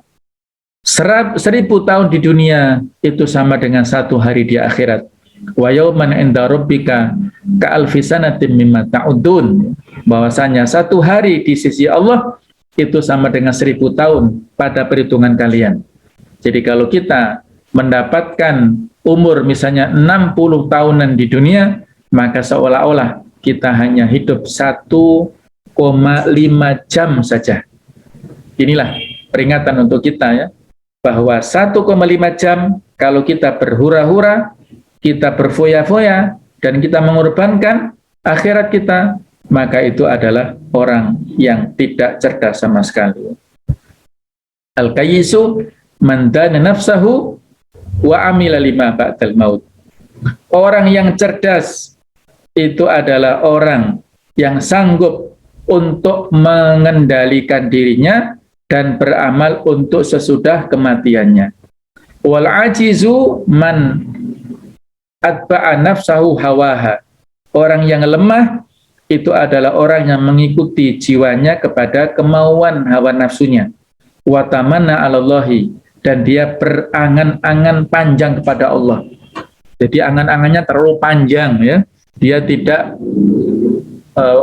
1000 tahun di dunia itu sama dengan 1 hari di akhirat. Wa yauman 'inda rabbika ka'alfi sanatin mimma ta'udun. Bahwasanya 1 hari di sisi Allah itu sama dengan 1000 tahun pada perhitungan kalian. Jadi kalau kita mendapatkan umur misalnya 60 tahunan di dunia, maka seolah-olah kita hanya hidup 1,5 jam saja. Inilah peringatan untuk kita ya, bahwa 1,5 jam kalau kita berhura-hura, kita berfoya-foya, dan kita mengorbankan akhirat kita, maka itu adalah orang yang tidak cerdas sama sekali. Al-Qayyisu man dana nafsahu wa amila lima ba'dal maut. Orang yang cerdas itu adalah orang yang sanggup untuk mengendalikan dirinya dan beramal untuk sesudah kematiannya. Wal ajizu man atba'a nafsahu hawaha. Orang yang lemah itu adalah orang yang mengikuti jiwanya kepada kemauan hawa nafsunya. Wa tamanna 'alallahi, dan dia berangan-angan panjang kepada Allah. Jadi angan-angannya terlalu panjang ya. Dia tidak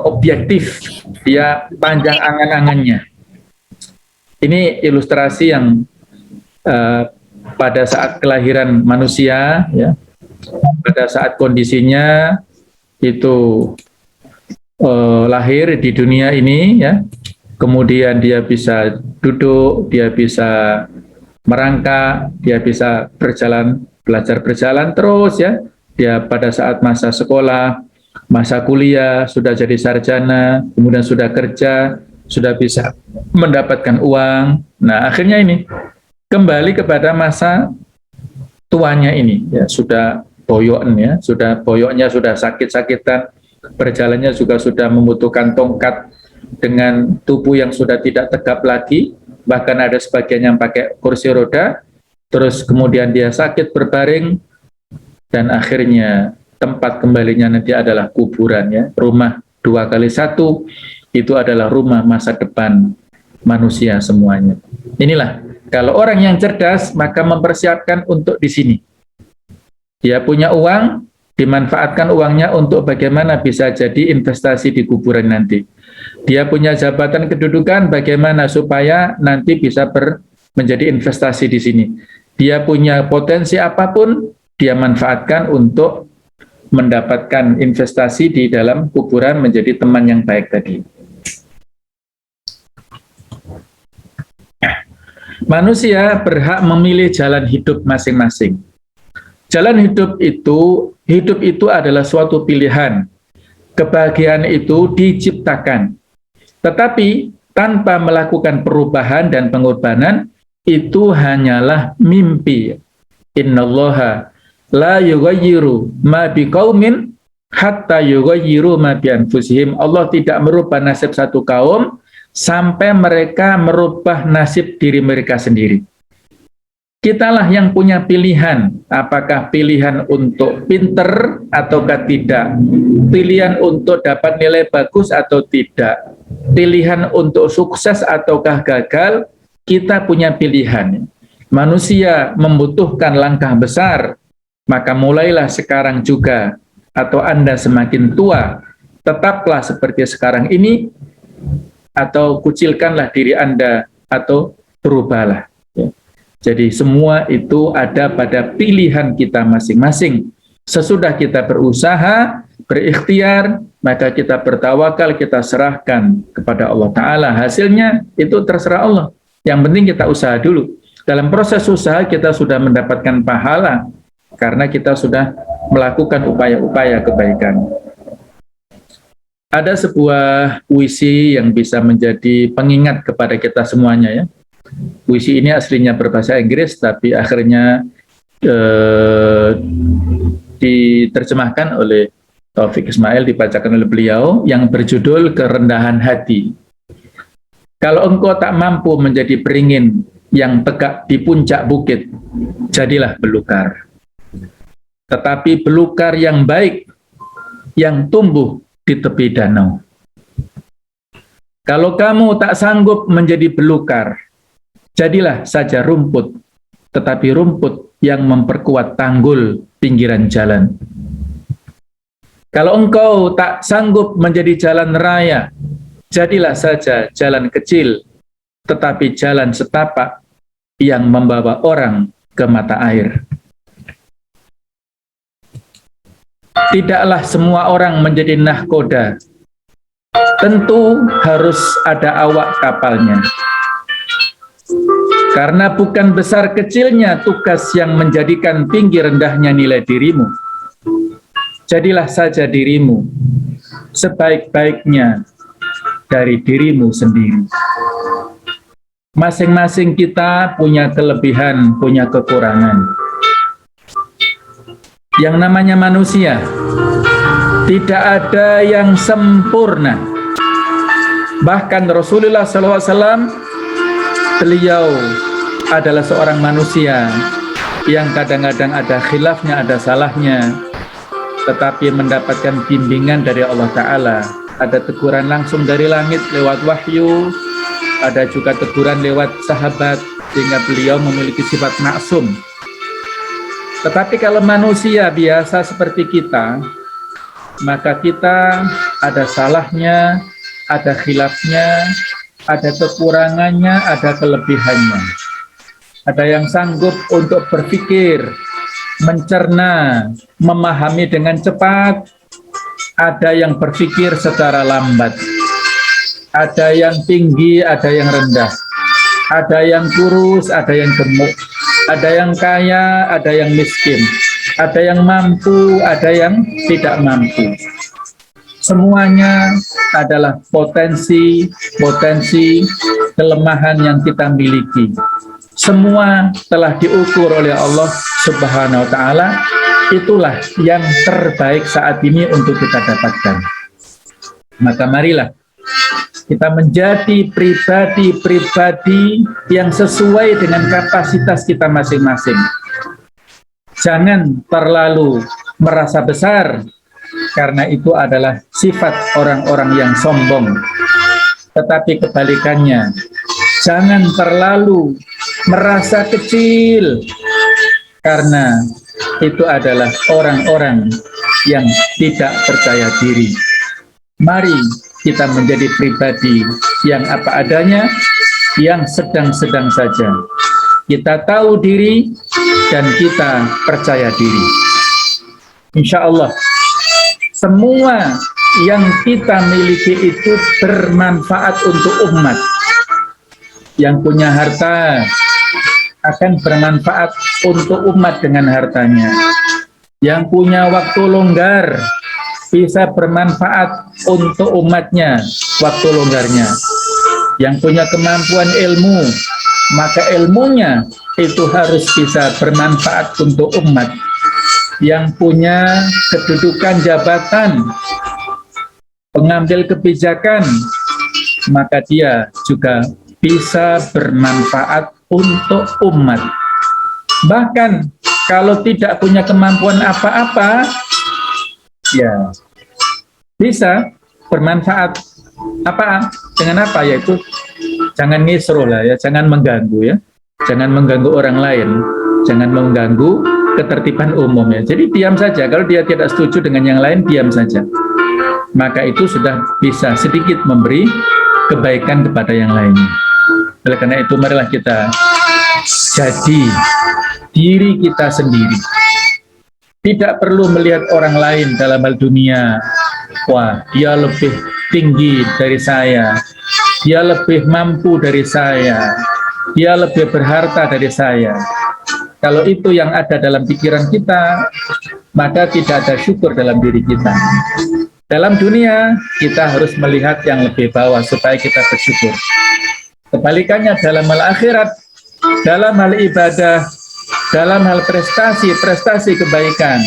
objektif, dia panjang angan-angannya. Ini ilustrasi yang pada saat kelahiran manusia ya, pada saat kondisinya itu lahir di dunia ini ya, kemudian dia bisa duduk, dia bisa merangkak, dia bisa berjalan, belajar berjalan terus ya. Dia pada saat masa sekolah, masa kuliah, sudah jadi sarjana, kemudian sudah kerja, sudah bisa mendapatkan uang. Nah, akhirnya ini kembali kepada masa tuanya ini, ya sudah boyoknya, sudah sakit-sakitan, berjalannya juga sudah membutuhkan tongkat dengan tubuh yang sudah tidak tegap lagi, bahkan ada sebagian yang pakai kursi roda, terus kemudian dia sakit berbaring, dan akhirnya tempat kembalinya nanti adalah kuburan ya. Rumah 2x1 itu adalah rumah masa depan manusia semuanya. Inilah kalau orang yang cerdas maka mempersiapkan untuk di sini. Dia punya uang, dimanfaatkan uangnya untuk bagaimana bisa jadi investasi di kuburan nanti. Dia punya jabatan kedudukan, bagaimana supaya nanti bisa menjadi investasi di sini. Dia punya potensi apapun, dia manfaatkan untuk mendapatkan investasi di dalam kuburan menjadi teman yang baik tadi. Manusia berhak memilih jalan hidup masing-masing. Jalan hidup itu adalah suatu pilihan. Kebahagiaan itu diciptakan. Tetapi tanpa melakukan perubahan dan pengorbanan, itu hanyalah mimpi. Innallaha la yughayyiru ma biqaumin hatta yughayyiru ma bi anfusihim. Allah tidak merubah nasib satu kaum sampai mereka merubah nasib diri mereka sendiri. Kitalah yang punya pilihan, apakah pilihan untuk pinter ataukah tidak, pilihan untuk dapat nilai bagus atau tidak, pilihan untuk sukses ataukah gagal, kita punya pilihan. Manusia membutuhkan langkah besar, maka mulailah sekarang juga, atau Anda semakin tua, tetaplah seperti sekarang ini, atau kucilkanlah diri Anda, atau berubahlah. Jadi semua itu ada pada pilihan kita masing-masing. Sesudah kita berusaha, berikhtiar, maka kita bertawakal, kita serahkan kepada Allah Ta'ala. Hasilnya itu terserah Allah. Yang penting kita usaha dulu. Dalam proses usaha kita sudah mendapatkan pahala, karena kita sudah melakukan upaya-upaya kebaikan. Ada sebuah puisi yang bisa menjadi pengingat kepada kita semuanya ya. Puisi ini aslinya berbahasa Inggris, tapi akhirnya diterjemahkan oleh Taufik Ismail, dibacakan oleh beliau, yang berjudul Kerendahan Hati. Kalau engkau tak mampu menjadi beringin yang tegak di puncak bukit, jadilah belukar. tetapi belukar yang baik yang tumbuh di tepi danau. Kalau kamu tak sanggup menjadi belukar, jadilah saja rumput, tetapi rumput yang memperkuat tanggul pinggiran jalan. Kalau engkau tak sanggup menjadi jalan raya, jadilah saja jalan kecil, tetapi jalan setapak yang membawa orang ke mata air. Tidaklah semua orang menjadi nahkoda. Tentu harus ada awak kapalnya. Karena bukan besar kecilnya tugas yang menjadikan tinggi rendahnya nilai dirimu. Jadilah saja dirimu sebaik-baiknya dari dirimu sendiri. Masing-masing kita punya kelebihan, punya kekurangan. Yang namanya manusia, tidak ada yang sempurna. Bahkan Rasulullah SAW, beliau adalah seorang manusia yang kadang-kadang ada khilafnya, ada salahnya, tetapi mendapatkan bimbingan dari Allah Ta'ala. Ada teguran langsung dari langit lewat wahyu, ada juga teguran lewat sahabat, sehingga beliau memiliki sifat maksum. Tetapi kalau manusia biasa seperti kita, maka kita ada salahnya, ada khilafnya, ada kekurangannya, ada kelebihannya. Ada yang sanggup untuk berpikir, mencerna, memahami dengan cepat, ada yang berpikir secara lambat, ada yang tinggi, ada yang rendah, ada yang kurus, ada yang gemuk, ada yang kaya, ada yang miskin, ada yang mampu, ada yang tidak mampu. Semuanya adalah potensi kelemahan yang kita miliki. Semua telah diukur oleh Allah Subhanahu wa Ta'ala. Itulah yang terbaik saat ini untuk kita dapatkan. Maka marilah kita menjadi pribadi-pribadi yang sesuai dengan kapasitas kita masing-masing. Jangan terlalu merasa besar, karena itu adalah sifat orang-orang yang sombong. Tetapi kebalikannya, jangan terlalu merasa kecil, karena itu adalah orang-orang yang tidak percaya diri. Mari kita menjadi pribadi yang apa adanya, yang sedang-sedang saja. Kita tahu diri dan kita percaya diri. Insya Allah, semua yang kita miliki itu bermanfaat untuk umat. Yang punya harta akan bermanfaat untuk umat dengan hartanya. Yang punya waktu longgar bisa bermanfaat untuk umatnya waktu longgarnya. Yang punya kemampuan ilmu, maka ilmunya itu harus bisa bermanfaat untuk umat. Yang punya kedudukan jabatan, pengambil kebijakan, maka dia juga bisa bermanfaat untuk umat. Bahkan kalau tidak punya kemampuan apa-apa, ya bisa bermanfaat. Apa? Dengan apa? Yaitu jangan ngisruh lah ya, jangan mengganggu ya, jangan mengganggu orang lain, jangan mengganggu ketertiban umum ya. Jadi diam saja. Kalau dia tidak setuju dengan yang lain, diam saja. Maka itu sudah bisa sedikit memberi kebaikan kepada yang lainnya. Oleh karena itu, marilah kita jadi diri kita sendiri. Tidak perlu melihat orang lain dalam hal dunia. Wah, dia lebih tinggi dari saya, dia lebih mampu dari saya, dia lebih berharta dari saya. Kalau itu yang ada dalam pikiran kita, maka tidak ada syukur dalam diri kita. Dalam dunia, kita harus melihat yang lebih bawah supaya kita bersyukur. Kebalikannya dalam hal akhirat, dalam hal ibadah, dalam hal prestasi kebaikan,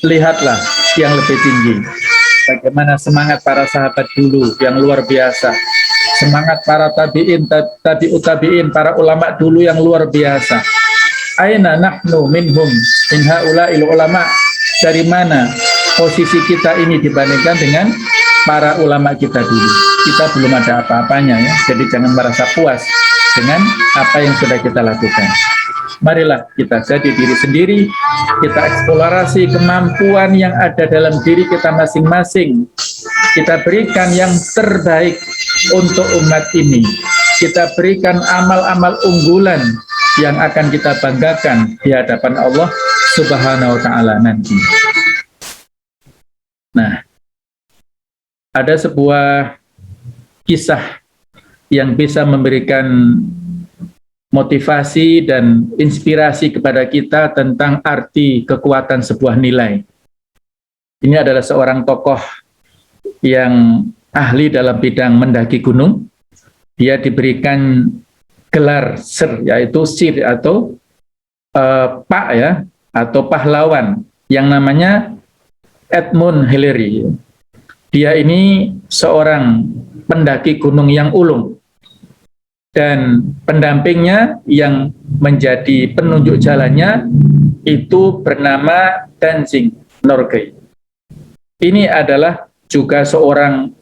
lihatlah yang lebih tinggi. Bagaimana semangat para sahabat dulu yang luar biasa. Semangat para tabi'in, tabi'ut tabi'in, para ulama dulu yang luar biasa. Aina nahnu minhum, min haula'il ulama. dari mana posisi kita ini dibandingkan dengan para ulama kita dulu. Kita belum ada apa-apanya ya, jadi jangan merasa puas dengan apa yang sudah kita lakukan. Marilah kita jadi diri sendiri, kita eksplorasi kemampuan yang ada dalam diri kita masing-masing. Kita berikan yang terbaik untuk umat ini. Kita berikan amal-amal unggulan yang akan kita banggakan di hadapan Allah Subhanahu wa Ta'ala nanti. Nah, ada sebuah kisah yang bisa memberikan motivasi dan inspirasi kepada kita tentang arti kekuatan sebuah nilai. Ini adalah seorang tokoh yang ahli dalam bidang mendaki gunung. Dia diberikan gelar sir, yaitu sir atau pak ya, atau pahlawan yang namanya Edmund Hillary. Dia ini seorang pendaki gunung yang ulung, dan pendampingnya yang menjadi penunjuk jalannya itu bernama Tenzing Norgay. Ini adalah juga seorang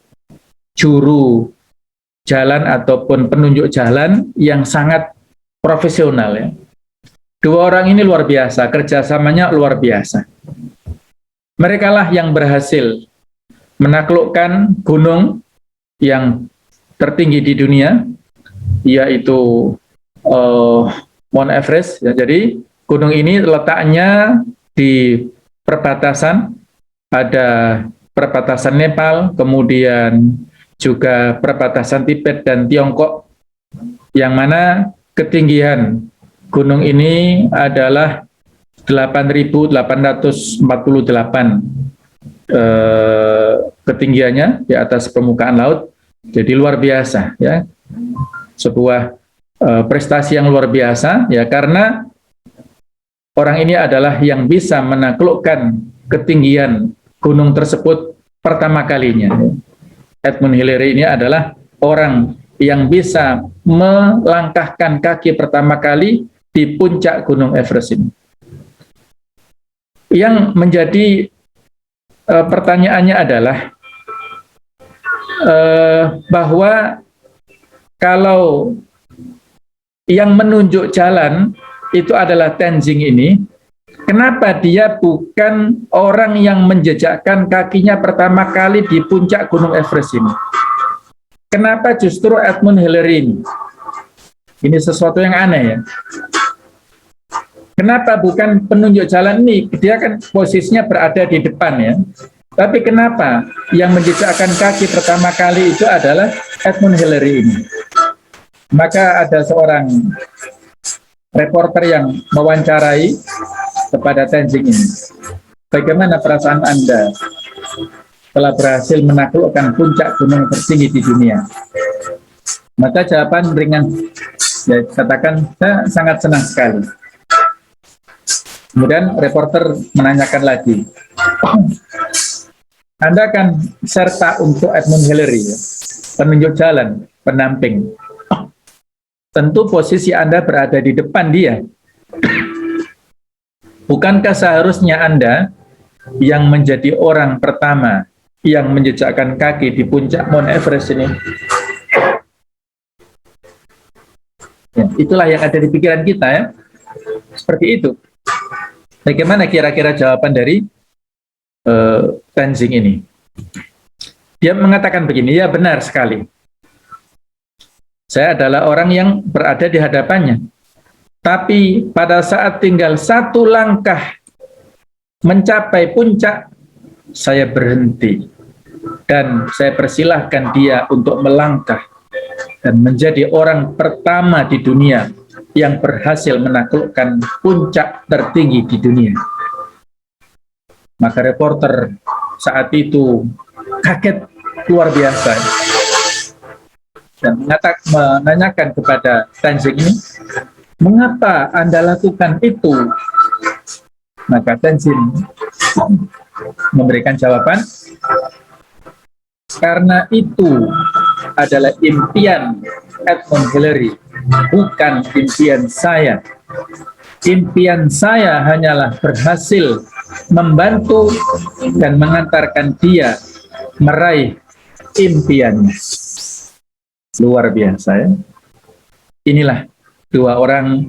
juru jalan ataupun penunjuk jalan yang sangat profesional ya. Dua orang ini luar biasa, kerjasamanya luar biasa. Mereka lah yang berhasil menaklukkan gunung yang tertinggi di dunia, yaitu Mount Everest. Ya, jadi gunung ini letaknya di perbatasan, ada perbatasan Nepal, kemudian juga perbatasan Tibet dan Tiongkok, yang mana ketinggian gunung ini adalah 8.848 ketinggiannya di atas permukaan laut. Jadi luar biasa ya, sebuah prestasi yang luar biasa ya, karena orang ini adalah yang bisa menaklukkan ketinggian gunung tersebut pertama kalinya. Edmund Hillary ini adalah orang yang bisa melangkahkan kaki pertama kali di puncak Gunung Everest ini. Yang menjadi pertanyaannya adalah bahwa kalau yang menunjuk jalan itu adalah Tenzing ini, kenapa dia bukan orang yang menjejakkan kakinya pertama kali di puncak Gunung Everest ini? Kenapa justru Edmund Hillary ini? Ini sesuatu yang aneh ya. Kenapa bukan penunjuk jalan ini? Dia kan posisinya berada di depan ya. Tapi kenapa yang menjejakkan kaki pertama kali itu adalah Edmund Hillary ini? Maka ada seorang reporter yang mewawancarai kepada Tenzing ini. Bagaimana perasaan Anda telah berhasil menaklukkan puncak gunung tertinggi di dunia? Maka jawaban ringan, ya, katakan saya sangat senang sekali. Kemudian reporter menanyakan lagi, Anda kan serta untuk Edmund Hillary, ya, penunjuk jalan, pendamping. Tentu posisi Anda berada di depan dia. Bukankah seharusnya Anda yang menjadi orang pertama yang menjejakkan kaki di puncak Mount Everest ini? Ya, itulah yang ada di pikiran kita ya. Seperti itu. Bagaimana kira-kira jawaban dari Tenzing ini? Dia mengatakan begini, ya benar sekali. Saya adalah orang yang berada di hadapannya. Tapi pada saat tinggal satu langkah mencapai puncak, saya berhenti. Dan saya persilahkan dia untuk melangkah dan menjadi orang pertama di dunia yang berhasil menaklukkan puncak tertinggi di dunia. Maka reporter saat itu kaget luar biasa dan menanyakan kepada Tenzing ini, mengapa Anda lakukan itu? Maka Tenzing memberikan jawaban, karena itu adalah impian Edmund Hillary, bukan impian saya. Impian saya hanyalah berhasil membantu dan mengantarkan dia meraih impiannya. Luar biasa ya. Inilah dua orang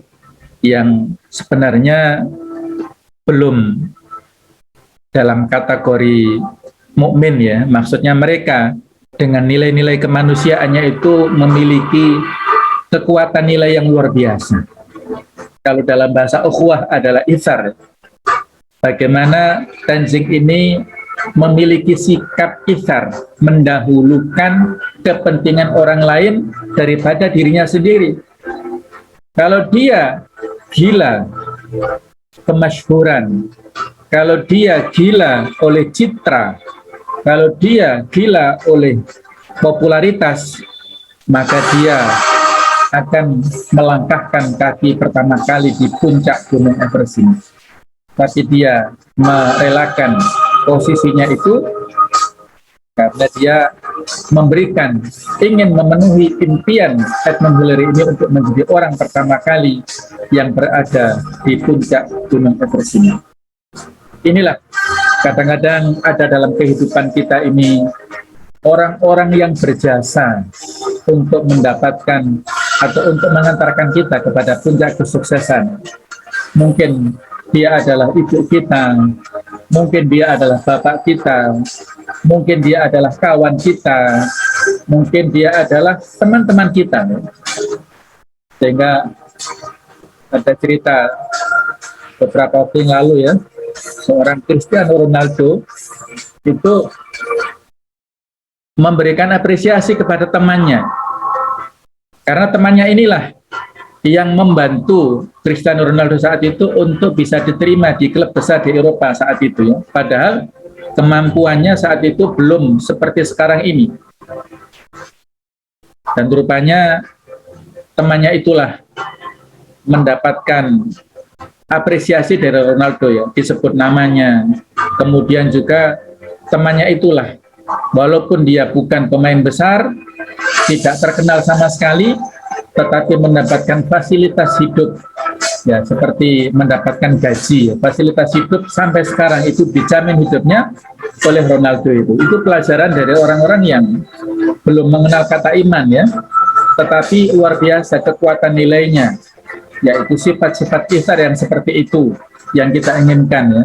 yang sebenarnya belum dalam kategori mukmin ya. Maksudnya mereka dengan nilai-nilai kemanusiaannya itu memiliki kekuatan nilai yang luar biasa. Kalau dalam bahasa ukhuwah adalah ithar. Bagaimana Tenzing ini memiliki sikap ithar, mendahulukan kepentingan orang lain daripada dirinya sendiri. Kalau dia gila kemasyhuran, kalau dia gila oleh citra, kalau dia gila oleh popularitas, maka dia akan melangkahkan kaki pertama kali di puncak Gunung Everest ini. Tapi dia merelakan posisinya itu karena dia memberikan, ingin memenuhi impian Edmund Hillary ini untuk menjadi orang pertama kali yang berada di puncak Gunung Everest ini. Inilah kadang-kadang ada dalam kehidupan kita ini orang-orang yang berjasa untuk mendapatkan atau untuk mengantarkan kita kepada puncak kesuksesan. Mungkin dia adalah ibu kita, mungkin dia adalah bapak kita, mungkin dia adalah kawan kita, mungkin dia adalah teman-teman kita. Sehingga ada cerita beberapa waktu yang lalu ya, seorang Cristiano Ronaldo itu memberikan apresiasi kepada temannya. Karena temannya inilah yang membantu Cristiano Ronaldo saat itu untuk bisa diterima di klub besar di Eropa saat itu ya. Padahal kemampuannya saat itu belum seperti sekarang ini. Dan rupanya temannya itulah mendapatkan apresiasi dari Ronaldo ya, disebut namanya. Kemudian juga temannya itulah, walaupun dia bukan pemain besar, tidak terkenal sama sekali, tetapi mendapatkan fasilitas hidup ya, seperti mendapatkan gaji ya. Fasilitas hidup sampai sekarang itu dijamin hidupnya oleh Ronaldo itu. Itu pelajaran dari orang-orang yang belum mengenal kata iman ya, tetapi luar biasa kekuatan nilainya, yaitu sifat-sifat ithar yang seperti itu yang kita inginkan ya.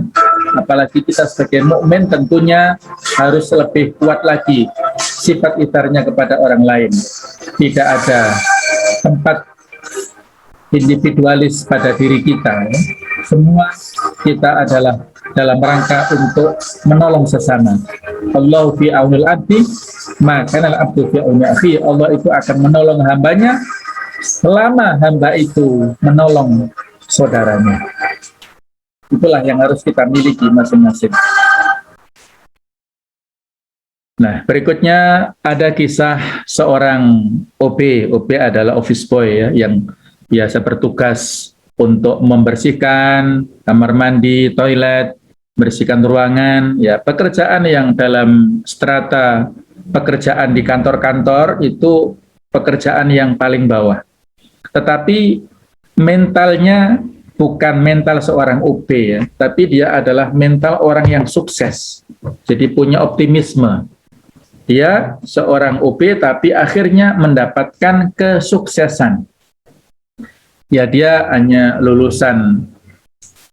Apalagi kita sebagai mukmin tentunya harus lebih kuat lagi sifat itharnya kepada orang lain. Tidak ada tempat individualis pada diri kita ya. Semua kita adalah dalam rangka untuk menolong sesama. Allahu fi aunil abdi, maka al-abdu fi auni akhi. Allah itu akan menolong hambanya selama hamba itu menolong saudaranya. Itulah yang harus kita miliki masing-masing. Nah, berikutnya ada kisah seorang OB. OB adalah office boy ya, yang biasa bertugas untuk membersihkan kamar mandi, toilet, bersihkan ruangan, ya pekerjaan yang dalam strata pekerjaan di kantor-kantor itu pekerjaan yang paling bawah. Tetapi mentalnya bukan mental seorang OB ya, tapi dia adalah mental orang yang sukses. Jadi punya optimisme. Dia seorang OB tapi akhirnya mendapatkan kesuksesan. Ya dia hanya lulusan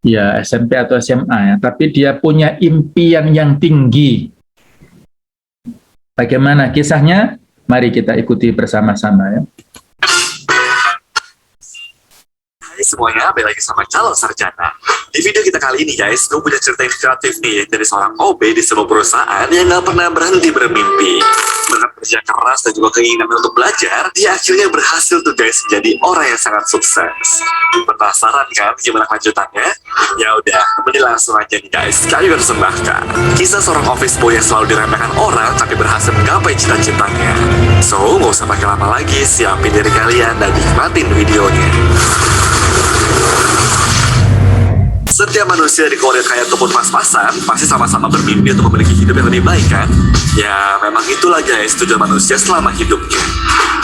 ya SMP atau SMA ya, tapi dia punya impian yang tinggi. Bagaimana kisahnya? Mari kita ikuti bersama-sama ya. Hai semuanya, balik lagi sama calon sarjana. Di video kita kali ini guys, gue punya cerita inspiratif nih dari seorang OB di sebuah perusahaan yang gak pernah berhenti bermimpi. Berkat kerja keras dan juga keinginan untuk belajar, dia akhirnya berhasil tuh guys menjadi orang yang sangat sukses. Penasaran kan gimana kelanjutannya? Ya udah, mending langsung aja nih guys, kami persembahkan kisah seorang office boy yang selalu diremehkan orang tapi berhasil menggapai cita-citanya. So, gak usah pakai lama lagi, siapin diri kalian dan nikmatin videonya. Setiap manusia di keluarga kaya ataupun pas-pasan pasti sama-sama bermimpi untuk memiliki hidup yang lebih baik kan? Ya memang itulah guys tujuan manusia selama hidupnya.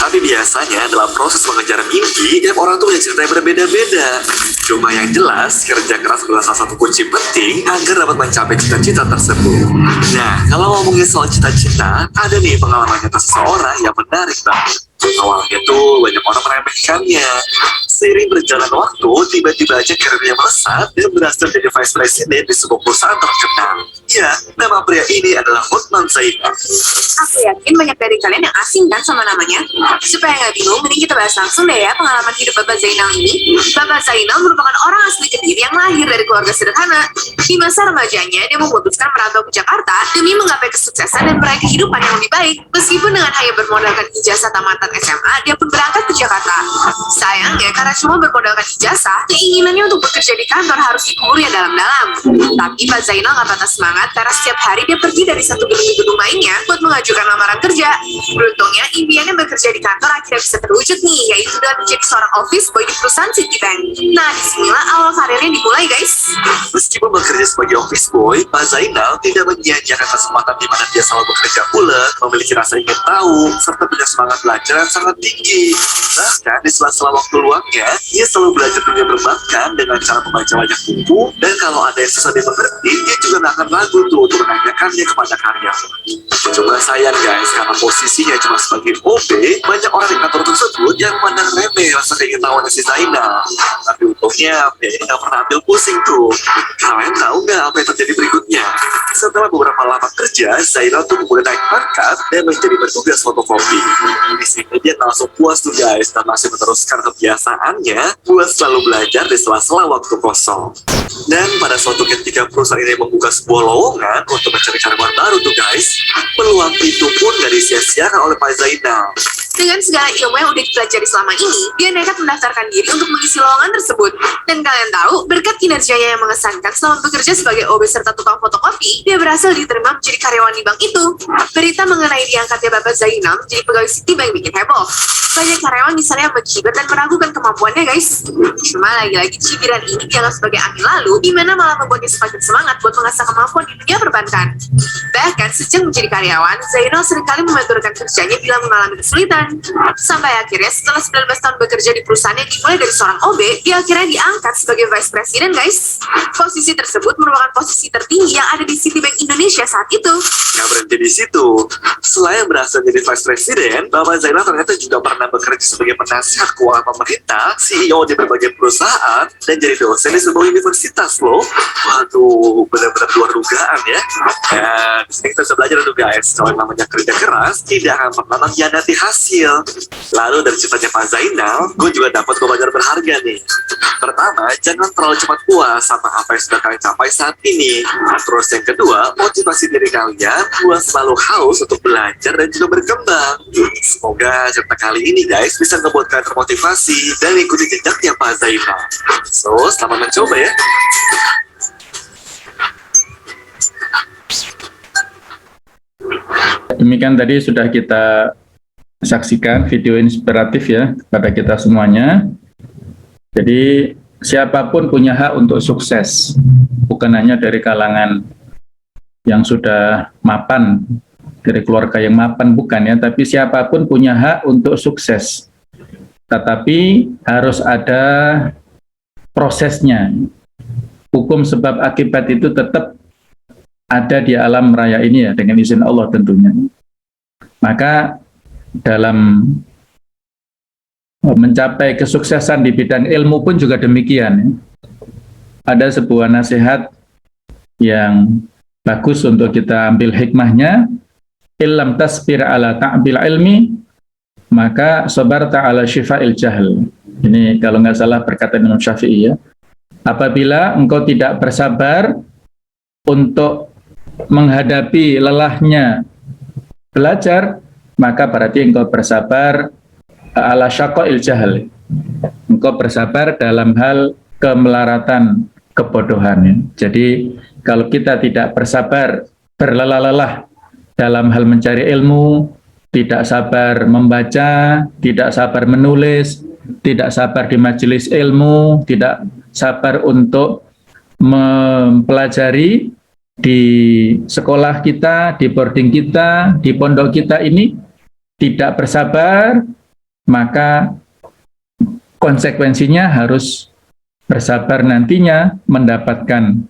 Tapi biasanya dalam proses mengejar mimpi, tiap orang tuh punya cerita yang berbeda-beda. Cuma yang jelas, kerja keras adalah salah satu kunci penting agar dapat mencapai cita-cita tersebut. Nah, kalau ngomongin soal cita-cita, ada nih pengalaman nyata seseorang yang menarik banget. Awalnya tuh banyak orang meremehkannya. Seiring berjalan waktu, tiba-tiba aja karirnya melesat dan berhasil jadi vice president di sebuah perusahaan terkenal. Ya, nama pria ini adalah Hotman Zainal. Aku yakin banyak dari kalian yang asing kan sama namanya. Supaya nggak bingung, mending kita bahas langsung deh ya pengalaman hidup Bapak Zainal ini. Bapak Zainal merupakan orang asli Kediri yang lahir dari keluarga sederhana. Di masa remajanya, dia memutuskan merantau ke Jakarta demi menggapai kesuksesan dan meraih kehidupan yang lebih baik. Meskipun dengan hanya bermodalkan ijazah tamatan SMA, dia pun berangkat ke Jakarta. Sayangnya, karena cuma bermodalkan ijazah, keinginannya untuk bekerja di kantor harus dikubur ya dalam-dalam. Tapi Pak Zainal nggak patah semangat karena setiap hari dia pergi dari satu gedung ke gedung lainnya buat mengajukan lamaran kerja. Beruntungnya, impiannya bekerja di kantor akhirnya bisa terwujud nih, yaitu dengan menjadi seorang office boy di perusahaan Citibank. Nah, disinilah awal karirnya dimulai, guys. Meskipun bekerja sebagai office boy, Pak Zainal tidak menyia-nyiakan kesempatan di mana dia selalu bekerja ulet, memiliki rasa ingin tahu, serta punya semangat belajar yang sangat tinggi. Bahkan di sela-sela waktu luangnya, dia selalu belajar dunia perbankan dengan cara membaca banyak buku, dan kalau ada yang susah dimengerti, dia juga gak akan ragu tuh untuk menanyakannya kepada karyawan. Cuma sayang guys, karena posisinya cuma sebagai OB, banyak orang di kantor tersebut yang memandang remeh rasa keingintahuannya si Zainal. Tapi untungnya, dia ini gak pernah ambil pusing tuh. Kalian tahu nggak apa yang terjadi berikutnya? Setelah beberapa lama kerja, Zainal tuh kemudian naik pangkat dan menjadi petugas fotokopi. Di sini dia langsung puas tuh guys, dan masih meneruskan kebiasaannya buat selalu belajar di sela-sela waktu kosong. Dan pada suatu ketika perusahaan ini membuka sebuah lowongan untuk mencari karyawan baru tuh guys, peluang itu pun gak disia-siakan oleh Pak Zainal. Dengan segala ilmu yang udah dipelajari selama ini, dia nekat mendaftarkan diri untuk mengisi lowongan tersebut. Dan kalian tahu, berkat kinerjanya yang mengesankan selama bekerja sebagai OB serta tukang fotokopi, dia berhasil diterima menjadi karyawan di bank itu. Berita mengenai diangkatnya Bapak Zainal menjadi pegawai Citibank bikin heboh. Banyak karyawan misalnya yang mencibir dan meragukan kemampuannya guys. Cuma lagi-lagi cibiran ini dianggap sebagai angin lalu, di mana malah membuatnya semakin semangat buat mengasah kemampuan di dunia perbankan. Bahkan sejak menjadi karyawan, Zainal seringkali membenturkan kerjanya bila mengalami kesulitan. Sampai akhirnya setelah 19 tahun bekerja di perusahaan yang dimulai dari seorang OB, dia akhirnya diangkat sebagai Vice President guys. Posisi tersebut merupakan posisi tertinggi yang ada di Citibank Indonesia saat itu. Nggak berhenti di situ. Selain berhasil jadi Vice President, Bapak Zainal ternyata juga pernah bekerja sebagai penasihat keuangan pemerintah, CEO di berbagai perusahaan, dan jadi dosen di sebuah universitas loh. Waduh, benar-benar luar dugaan ya. Dan disini kita bisa belajar tuh guys, kalau yang namanya kerja keras tidak akan pernah mengkhianati hasil. Lalu dari ceritanya Pak Zainal, gue juga dapat pelajaran berharga nih. Pertama, jangan terlalu cepat puas sama apa yang sudah kalian capai saat ini. Terus yang kedua, motivasi diri kalian buat selalu haus untuk belajar dan juga berkembang. Semoga cerita kali ini guys bisa ngebuat kalian termotivasi dan ikuti jejaknya Pak Zainal. So, selamat mencoba ya. Demikian tadi sudah kita saksikan video inspiratif ya kepada kita semuanya. Jadi siapapun punya hak untuk sukses, bukan hanya dari kalangan yang sudah mapan, dari keluarga yang mapan, bukan ya, tapi siapapun punya hak untuk sukses. Tetapi harus ada prosesnya. Hukum sebab akibat itu tetap ada di alam raya ini ya, dengan izin Allah tentunya. Maka dalam mencapai kesuksesan di bidang ilmu pun juga demikian. Ada sebuah nasihat yang bagus untuk kita ambil hikmahnya. Illam tasbir ala ta'bil ilmi, maka sabarta ala syifa'il jahl. Ini kalau nggak salah perkataan Imam Syafi'i ya. Apabila engkau tidak bersabar untuk menghadapi lelahnya belajar, maka berarti engkau bersabar ala syaqa'il jahl. Engkau bersabar dalam hal kemelaratan kebodohan. Jadi kalau kita tidak bersabar, berlelah-lelah dalam hal mencari ilmu, tidak sabar membaca, tidak sabar menulis, tidak sabar di majelis ilmu, tidak sabar untuk mempelajari di sekolah kita, di boarding kita, di pondok kita ini, tidak bersabar, maka konsekuensinya harus bersabar nantinya mendapatkan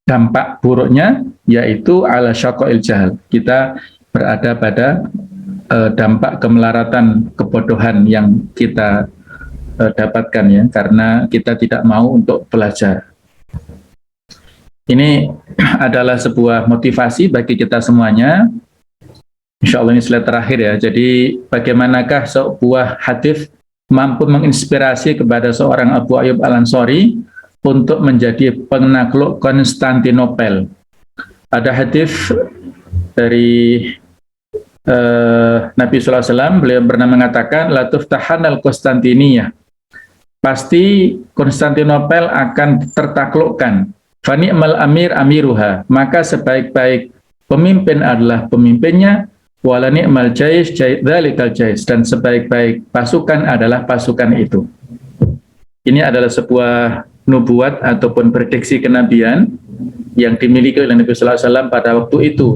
dampak buruknya, yaitu ala syaqa'il jahal. Kita berada pada dampak kemelaratan, kebodohan yang kita dapatkan ya, karena kita tidak mau untuk belajar. Ini adalah sebuah motivasi bagi kita semuanya. Insya Allah ini slide terakhir ya. Jadi bagaimanakah sebuah hadis mampu menginspirasi kepada seorang Abu Ayyub Al-Ansari untuk menjadi penakluk Konstantinopel. Ada hadis dari Nabi SAW, beliau pernah mengatakan, La tuftahanal Konstantiniyah. Pasti Konstantinopel akan tertaklukkan. Fani'mal amir amiruha. Maka sebaik-baik pemimpin adalah pemimpinnya. Wala ni'mal jais dzalikal jais. Dan sebaik-baik pasukan adalah pasukan itu. Ini adalah sebuah nubuat ataupun prediksi kenabian yang dimiliki oleh Nabi sallallahu alaihi wasallam pada waktu itu,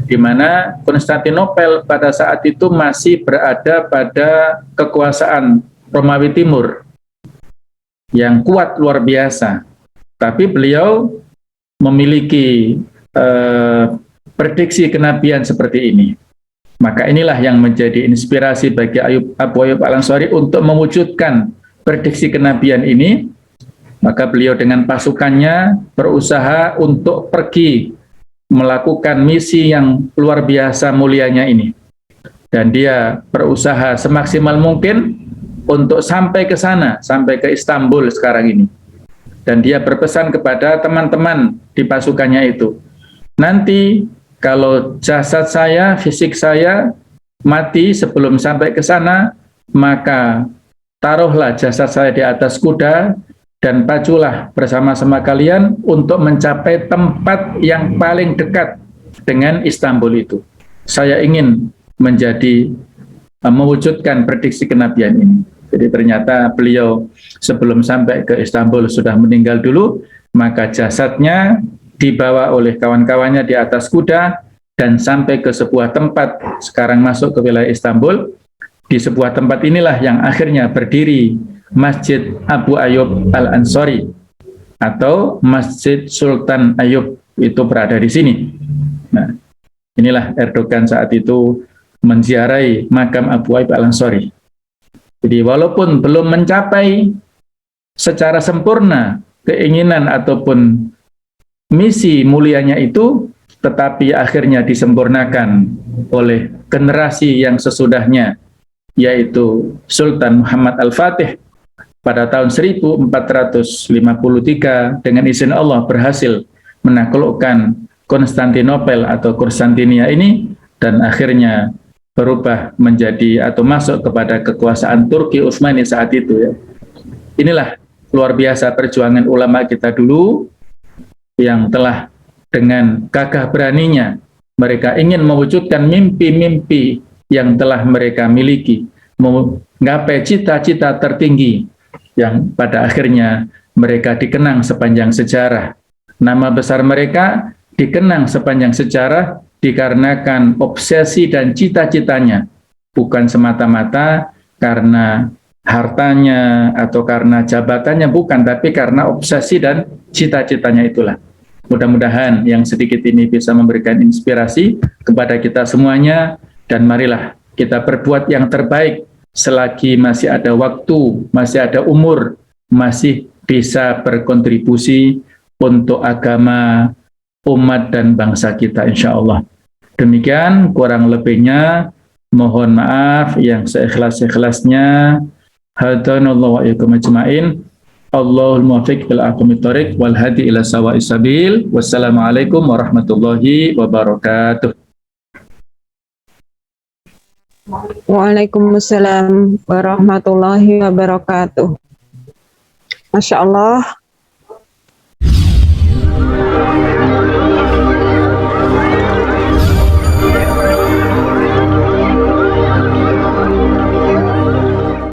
di mana Konstantinopel pada saat itu masih berada pada kekuasaan Romawi Timur yang kuat luar biasa. Tapi beliau memiliki prediksi kenabian seperti ini. Maka inilah yang menjadi inspirasi bagi Abu Ayyub Al-Ansari untuk mewujudkan prediksi kenabian ini. Maka beliau dengan pasukannya berusaha untuk pergi melakukan misi yang luar biasa mulianya ini. Dan dia berusaha semaksimal mungkin untuk sampai ke sana, sampai ke Istanbul sekarang ini. Dan dia berpesan kepada teman-teman di pasukannya itu, nanti kalau jasad saya, fisik saya mati sebelum sampai ke sana, maka taruhlah jasad saya di atas kuda dan paculah bersama-sama kalian untuk mencapai tempat yang paling dekat dengan Istanbul itu. Saya ingin mewujudkan prediksi kenabian ini. Jadi ternyata beliau sebelum sampai ke Istanbul sudah meninggal dulu, maka jasadnya dibawa oleh kawan-kawannya di atas kuda dan sampai ke sebuah tempat, sekarang masuk ke wilayah Istanbul. Di sebuah tempat inilah yang akhirnya berdiri Masjid Abu Ayyub Al-Ansari atau Masjid Sultan Ayyub, itu berada di sini. Nah, inilah Erdogan saat itu menziarahi makam Abu Ayyub Al-Ansari. Jadi walaupun belum mencapai secara sempurna keinginan ataupun misi mulianya itu, tetapi akhirnya disempurnakan oleh generasi yang sesudahnya, yaitu Sultan Muhammad Al-Fatih pada tahun 1453 dengan izin Allah berhasil menaklukkan Konstantinopel atau Konstantinia ini, dan akhirnya berubah menjadi atau masuk kepada kekuasaan Turki Utsmani saat itu ya. Inilah luar biasa perjuangan ulama kita dulu yang telah dengan gagah beraninya mereka ingin mewujudkan mimpi-mimpi yang telah mereka miliki, menggapai cita-cita tertinggi yang pada akhirnya mereka dikenang sepanjang sejarah. Nama besar mereka dikenang sepanjang sejarah dikarenakan obsesi dan cita-citanya, bukan semata-mata karena hartanya atau karena jabatannya, bukan, tapi karena obsesi dan cita-citanya itulah. Mudah-mudahan yang sedikit ini bisa memberikan inspirasi kepada kita semuanya, dan marilah kita berbuat yang terbaik selagi masih ada waktu, masih ada umur, masih bisa berkontribusi untuk agama, umat dan bangsa kita insya Allah. Demikian kurang lebihnya, mohon maaf yang seikhlas-ikhlasnya. Hadanallahu wa iyyakum ajma'in. Allahul muwaffiq bil aqwamit thoriq wal hadi ila sawa'is sabil. Wassalamualaikum warahmatullahi wabarakatuh. Waalaikumsalam warahmatullahi wabarakatuh. Masya Allah,